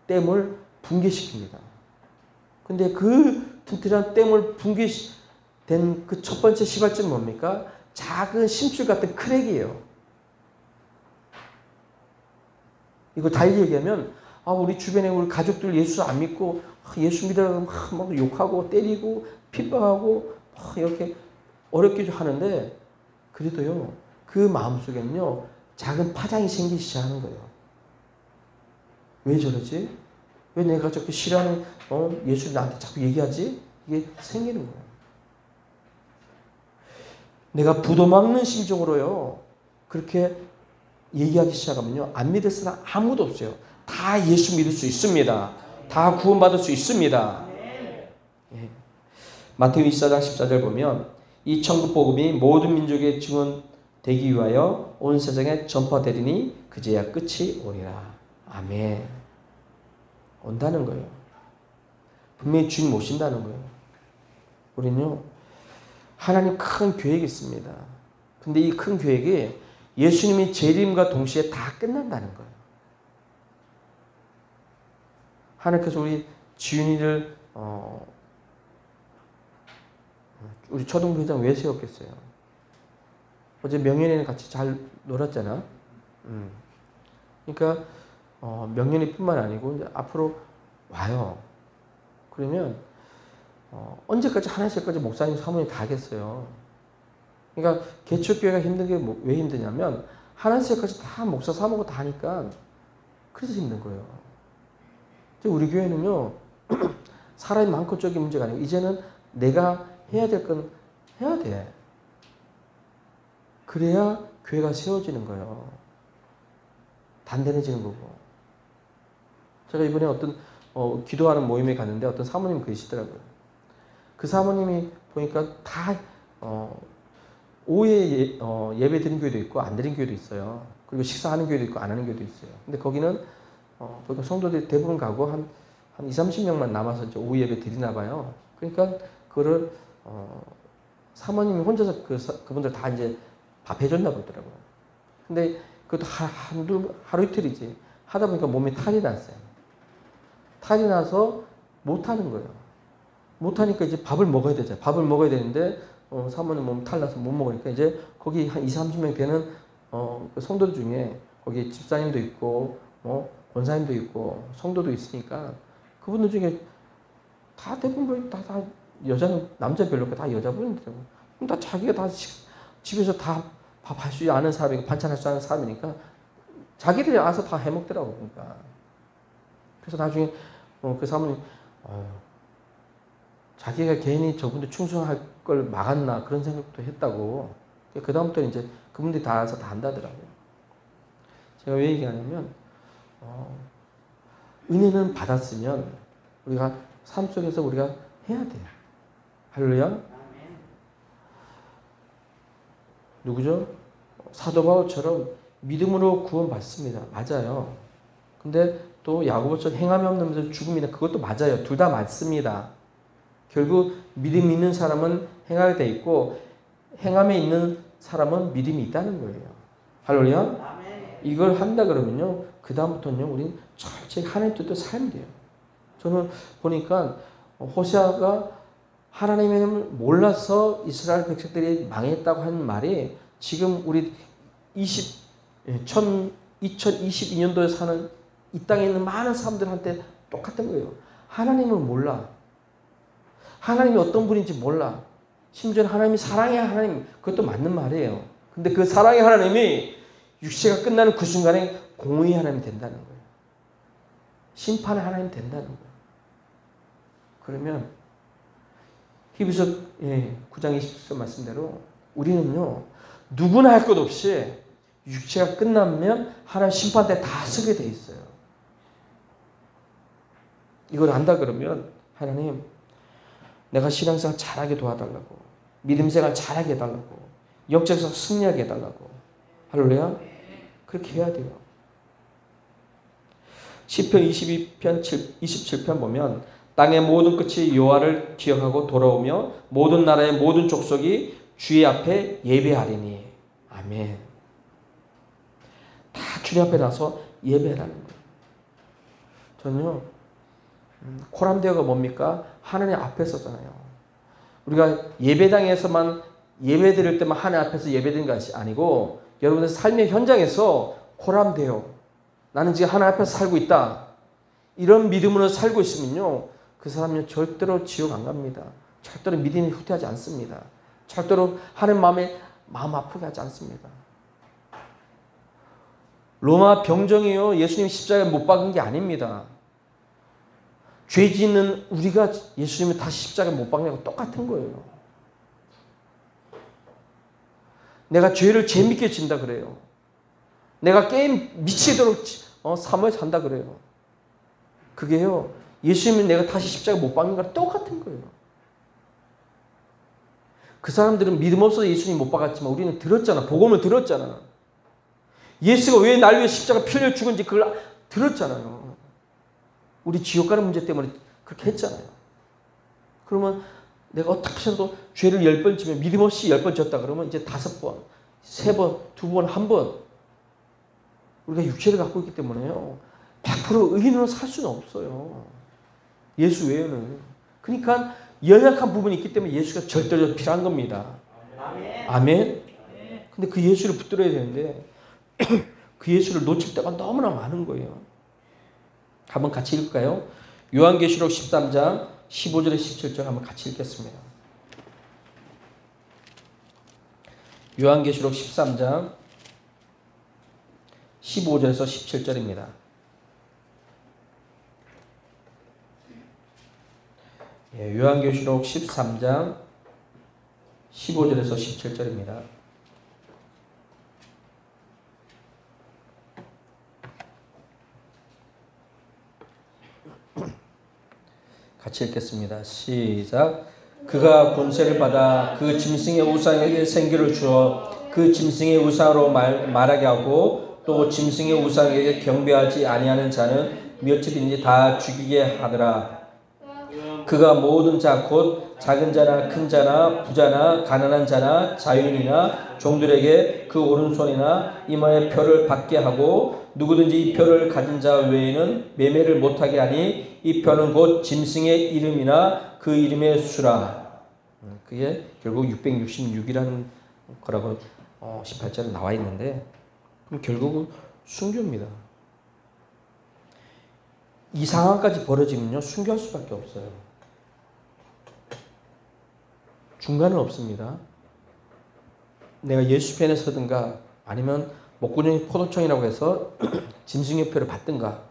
댐을 붕괴시킵니다. 근데 그 튼튼한 댐을 붕괴된 그 첫 번째 시발점은 뭡니까? 작은 심줄 같은 크랙이에요. 이거 달리 얘기하면 우리 주변에 우리 가족들 예수 안 믿고 예수 믿으라고 막 욕하고 때리고 핍박하고 이렇게 어렵게 하는데 그래도요. 그 마음속에는요. 작은 파장이 생기기 시작하는 거예요. 왜 저러지? 왜 내가 저렇게 싫어하는 예수를 나한테 자꾸 얘기하지? 이게 생기는 거예요. 내가 부도막는 심정으로요. 그렇게 얘기하기 시작하면요. 안 믿을 사람 아무도 없어요. 다 예수 믿을 수 있습니다. 다 구원받을 수 있습니다. 예. 마태복음 24장 14절 보면 이 천국 복음이 모든 민족의 증언 되기 위하여 온 세상에 전파되리니 그제야 끝이 오리라. 아멘. 온다는 거예요. 분명히 주님 오신다는 거예요. 우리는요. 하나님 큰 계획이 있습니다. 근데 이 큰 계획이 예수님이 재림과 동시에 다 끝난다는 거예요. 하나님께서 우리 지윤이를 우리 초등부회장 왜 세웠겠어요? 어제 명연이랑 같이 잘 놀았잖아. 그러니까 명연이뿐만 아니고 이제 앞으로 와요. 그러면 언제까지 하나님께까지 목사님 사모님 다 하겠어요. 그러니까 개척교회가 힘든 게 왜 힘드냐면 하나님께까지 다 목사 사모고 다 하니까 그래서 힘든 거예요. 우리 교회는요. 사람이 많고 적이 문제가 아니고 이제는 내가 해야 될 건 해야 돼. 그래야 교회가 세워지는 거예요. 단단해지는 거고. 제가 이번에 어떤 기도하는 모임에 갔는데 어떤 사모님 계시더라고요. 그 사모님이 보니까 다 오후에 예배 드린 교회도 있고 안 드린 교회도 있어요. 그리고 식사하는 교회도 있고 안 하는 교회도 있어요. 근데 거기는 보니까 성도들이 대부분 가고 한 20-30명만 남아서 이제 오후 예배 드리나 봐요. 그러니까 그거를 사모님이 혼자서 그분들 다 이제 밥 해줬나 보더라고요. 근데 그것도 하루 이틀이지. 하다 보니까 몸에 탈이 났어요. 탈이 나서 못 하는 거예요. 못 하니까 이제 밥을 먹어야 되잖아요. 밥을 먹어야 되는데 사모님 몸 탈 나서 못 먹으니까 이제 거기 한 20-30명 되는 성도들 중에 거기 집사님도 있고 권사님도 있고 성도도 있으니까 그분들 중에 다 대부분 다 여자는 남자 별로 없고 다 여자분이더라고요. 그럼 다 자기가 다 집에서 다 밥 할 수 아는 사람이고 반찬 할 수 아는 사람이니까 자기들이 알아서 다 해먹더라고. 그러니까. 그래서 나중에 그 사모님 자기가 괜히 저분들 충성할 걸 막았나 그런 생각도 했다고. 그 다음부터 이제 그분들이 다 알아서 다 한다더라고요. 제가 왜 얘기하냐면 은혜는 받았으면 우리가 삶 속에서 우리가 해야 돼요. 할렐루야. 누구죠? 사도 바울처럼 믿음으로 구원받습니다. 맞아요. 근데 또 야고보처럼 행함이 없는 것은 죽음이다. 그것도 맞아요. 둘 다 맞습니다. 결국 믿음 있는 사람은 행하게 돼 있고 행함에 있는 사람은 믿음이 있다는 거예요. 할렐루야. 이걸 한다 그러면요. 그 다음부터는요. 우리는 철저히 하나님 뜻대로 살면 돼요. 저는 보니까 호세아가 하나님의 몰라서 이스라엘 백성들이 망했다고 하는 말이 지금 우리 2022년도에 사는 이 땅에 있는 많은 사람들한테 똑같은 거예요. 하나님을 몰라. 하나님이 어떤 분인지 몰라. 심지어 하나님이 사랑의 하나님, 그것도 맞는 말이에요. 근데 그 사랑의 하나님이 육체가 끝나는 그 순간에 공의의 하나님이 된다는 거예요. 심판의 하나님이 된다는 거예요. 그러면 히브리서 9장 27절 말씀대로 우리는요. 누구나 할 것 없이 육체가 끝나면 하나님 심판대 다 서게 돼 있어요. 이걸 안다 그러면 하나님 내가 신앙생활 잘하게 도와달라고 믿음생활 잘하게 해달라고 영적에서 승리하게 해달라고 할렐루야. 그렇게 해야 돼요. 시편 22편 27편 보면 땅의 모든 끝이 여호와를 기억하고 돌아오며 모든 나라의 모든 족속이 주의 앞에 예배하리니. 아멘. 다 주님 앞에 나서 예배하라는 거예요. 저는요. 코람데오가 뭡니까? 하나님 앞에 서잖아요. 우리가 예배당에서만 예배 드릴 때만 하나님 앞에서 예배 드리는 것이 아니고 여러분의 삶의 현장에서 코람데오 나는 지금 하나님 앞에서 살고 있다. 이런 믿음으로 살고 있으면요. 그 사람은 절대로 지옥 안 갑니다. 절대로 믿음이 후퇴하지 않습니다. 절대로 하나님 마음 아프게 하지 않습니다. 로마 병정이요. 예수님 십자가에 못 박은 게 아닙니다. 죄 짓는 우리가 예수님을 다시 십자가에 못 박냐고 똑같은 거예요. 내가 죄를 재밌게 진다 그래요. 내가 게임 미치도록 사모에 산다 그래요. 그게요. 예수님을 내가 다시 십자가에 못 박는 거랑 똑같은 거예요. 그 사람들은 믿음 없어서 예수님 못 박았지만 우리는 들었잖아. 복음을 들었잖아. 예수가 왜 날 위해 십자가 피 흘려 죽은지 그걸 들었잖아요. 우리 지옥 가는 문제 때문에 그렇게 했잖아요. 그러면 내가 어떻게 해도 죄를 10번 지면 믿음 없이 10번 졌다 그러면 이제 5번, 3번, 2번, 1번 우리가 육체를 갖고 있기 때문에요. 100% 의인으로 살 수는 없어요. 예수 외에는. 그러니까 연약한 부분이 있기 때문에 예수가 절대로 필요한 겁니다. 아멘. 근데 그 예수를 붙들어야 되는데 그 예수를 놓칠 때가 너무나 많은 거예요. 한번 같이 읽을까요? 요한계시록 13장 15절에 17절 한번 같이 읽겠습니다. 요한계시록 13장 15절에서 17절입니다. 요한계시록 13장 15절에서 17절입니다. 같이 읽겠습니다. 시작. 그가 권세를 받아 그 짐승의 우상에게 생기를 주어 그 짐승의 우상으로 말하게 하고 또 짐승의 우상에게 경배하지 아니하는 자는 몇이든지 다 죽이게 하더라. 그가 모든 자 곧 작은 자나 큰 자나 부자나 가난한 자나 자유인이나 종들에게 그 오른손이나 이마에 표를 받게 하고 누구든지 이 표를 가진 자 외에는 매매를 못하게 하니 이 표는 곧 짐승의 이름이나 그 이름의 수라. 그게 결국 666이라는 거라고 18절에 나와 있는데 그럼 결국은 순교입니다. 이 상황까지 벌어지면요 순교할 수밖에 없어요. 중간은 없습니다. 내가 예수 편에 서든가 아니면 목구멍이 포도청이라고 해서 짐승의표를 받든가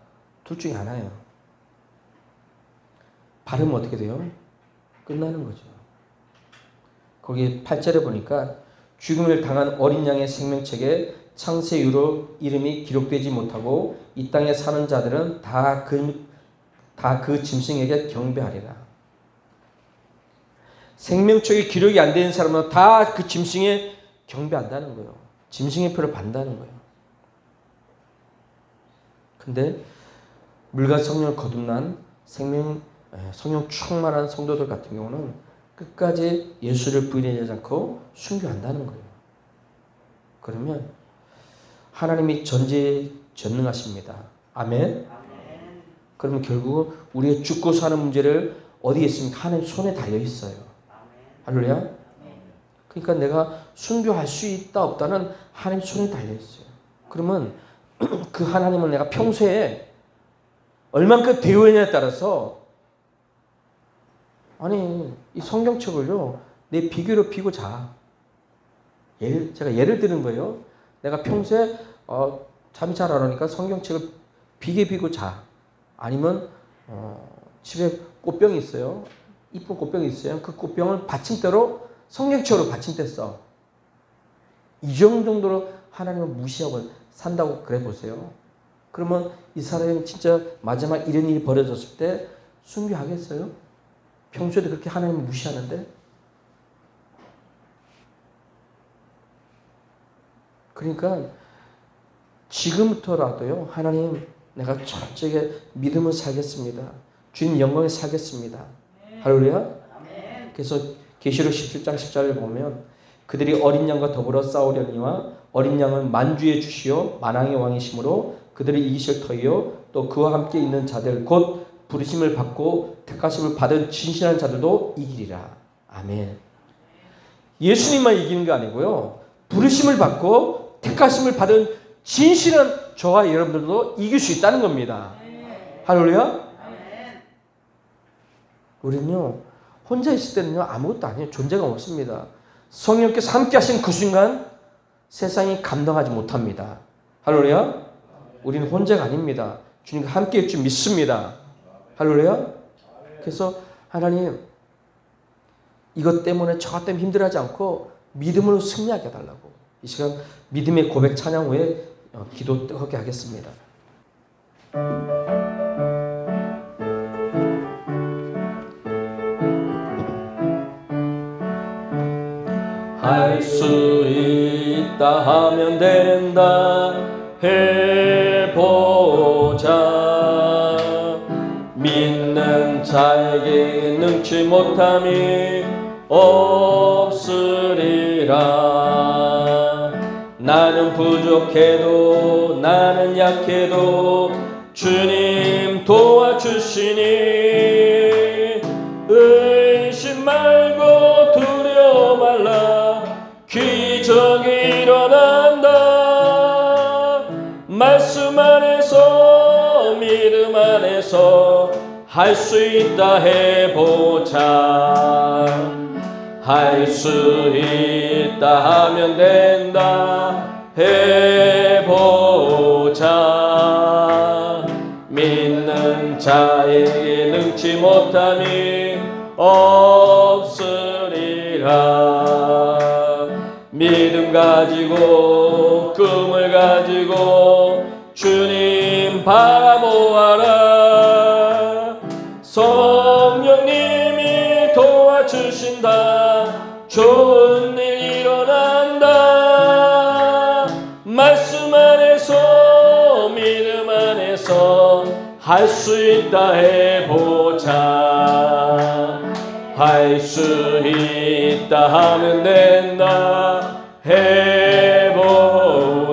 둘 중에 하나예요. 바르면 어떻게 돼요? 끝나는 거죠. 거기 8절에 보니까 죽음을 당한 어린 양의 생명책에 창세 이후로 이름이 기록되지 못하고 이 땅에 사는 자들은 다 그 짐승에게 경배하리라. 생명책에 기록이 안 되는 사람은 다 그 짐승에 경배한다는 거예요. 짐승의 표를 받는다는 거예요. 근데 물과 성령을 거듭난 성령 충만한 성도들 같은 경우는 끝까지 예수를 부인하지 않고 순교한다는 거예요. 그러면 하나님이 전지전능하십니다. 아멘. 그러면 결국 우리의 죽고 사는 문제를 어디에 있습니까? 하나님 손에 달려 있어요. 할렐루야. 그러니까 내가 순교할 수 있다 없다는 하나님 손에 달려 있어요. 그러면 그 하나님을 내가 평소에 얼만큼 대우했냐에 따라서 아니 이 성경책을요 내 비교로 비고 자. 제가 예를 드는 거예요. 내가 평소에 잠이 잘 안 오니까 성경책을 비게 비고 자. 아니면 집에 꽃병이 있어요. 이쁜 꽃병이 있어요. 그 꽃병을 받침대로 성경책으로 받침대 써. 이 정도로 하나님을 무시하고 산다고 그래 보세요. 그러면 이 사람이 진짜 마지막 이런 일이 벌어졌을 때 순교하겠어요? 평소에도 그렇게 하나님을 무시하는데? 그러니까 지금부터라도요. 하나님 내가 철저하게 믿음을 살겠습니다. 주님 영광에 살겠습니다. 할렐루야. 그래서 계시록 17장 10절을 보면 그들이 어린 양과 더불어 싸우려니와 어린 양은 만주의 주시요 만왕의 왕이시므로 그들을 이기실 터이요 또 그와 함께 있는 자들 곧 부르심을 받고 택하심을 받은 진실한 자들도 이기리라. 아멘. 예수님만 이기는 게 아니고요. 부르심을 받고 택하심을 받은 진실한 저와 여러분들도 이길 수 있다는 겁니다. 할렐루야. 우리는요 혼자 있을 때는요 아무것도 아니에요. 존재가 없습니다. 성령께서 함께 하신 그 순간 세상이 감당하지 못합니다. 할렐루야. 우리는 혼자가 아닙니다. 주님과 함께 할 줄 믿습니다. 할렐루야. 그래서 하나님 이것 때문에 저것 때문에 힘들어하지 않고 믿음으로 승리하게 해달라고 이 시간 믿음의 고백 찬양 후에 기도 뜨겁게 하겠습니다. 할 수 있다 하면 된다 해보자. 믿는 자에게 능치 못함이 없으리라. 나는 부족해도 나는 약해도 주님 도와주시니 의심 말고 두려워 말라. 기적이 일어난다. 말씀 안에서 믿음 안에서 할 수 있다 해보자. 할 수 있다 하면 된다 해보자. 믿는 자에게 능치 못함이 없으리라. 믿음 가지고 꿈을 가지고 주님 바라보아라. 성령님이 도와주신다. 좋은 일 일어난다. 말씀 안에서 믿음 안에서 할 수 있다 해보자. 할 수 있다 하면 된다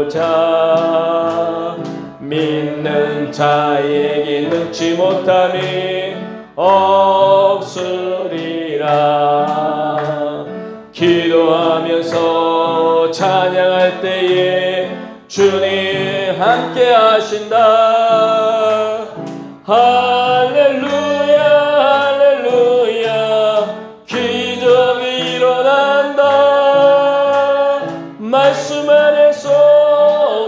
해보자. 믿는 자에게 능치 못함이 없으리라. 기도하면서 찬양할 때에 주님 함께 하신다. 할렐루야 할렐루야. 기적이 일어난다. 말씀 안에서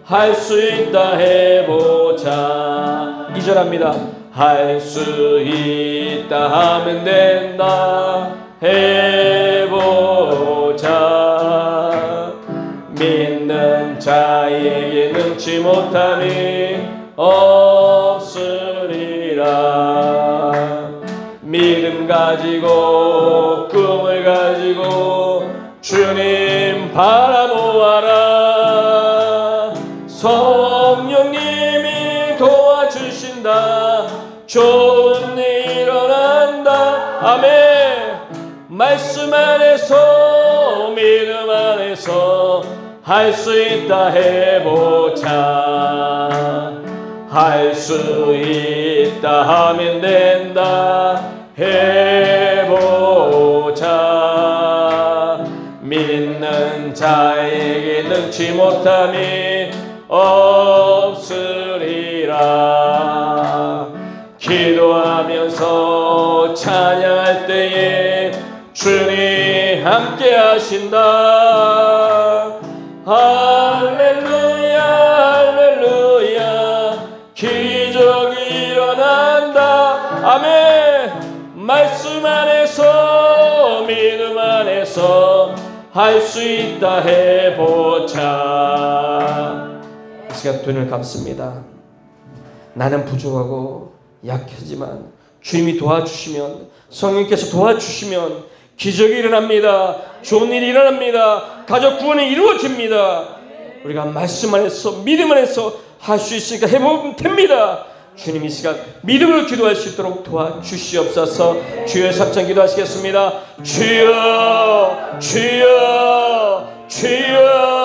할 수 있다 해보자. 2절 합니다. 할 수 있다 하면 된다 해보자. 믿는 자에게 능치 못함이 없으리라. 믿음 가지고 꿈을 가지고 주님 바라보아라. 성령님이 도와주신다. 좋은 일 일어난다. 아멘. 말씀 안에서 믿음 안에서 할 수 있다 해보자. 할 수 있다 하면 된다 해보자. 믿는 자에게 능치 못함이 없으리라. 기도하면서 찬양할 때에 주님 함께 하신다. 할렐루야 할렐루야. 기적이 일어난다. 아멘. 말씀 안에서 믿음 안에서 할 수 있다 해보자. 이 시간 눈을 감습니다. 나는 부족하고 약하지만 주님이 도와주시면, 성령께서 도와주시면 기적이 일어납니다. 좋은 일이 일어납니다. 가족 구원이 이루어집니다. 우리가 말씀 안에서 믿음 안에서 할 수 있으니까 해보면 됩니다. 주님 이 시간 믿음으로 기도할 수 있도록 도와주시옵소서. 주여 3천 기도하시겠습니다. 주여 주여 주여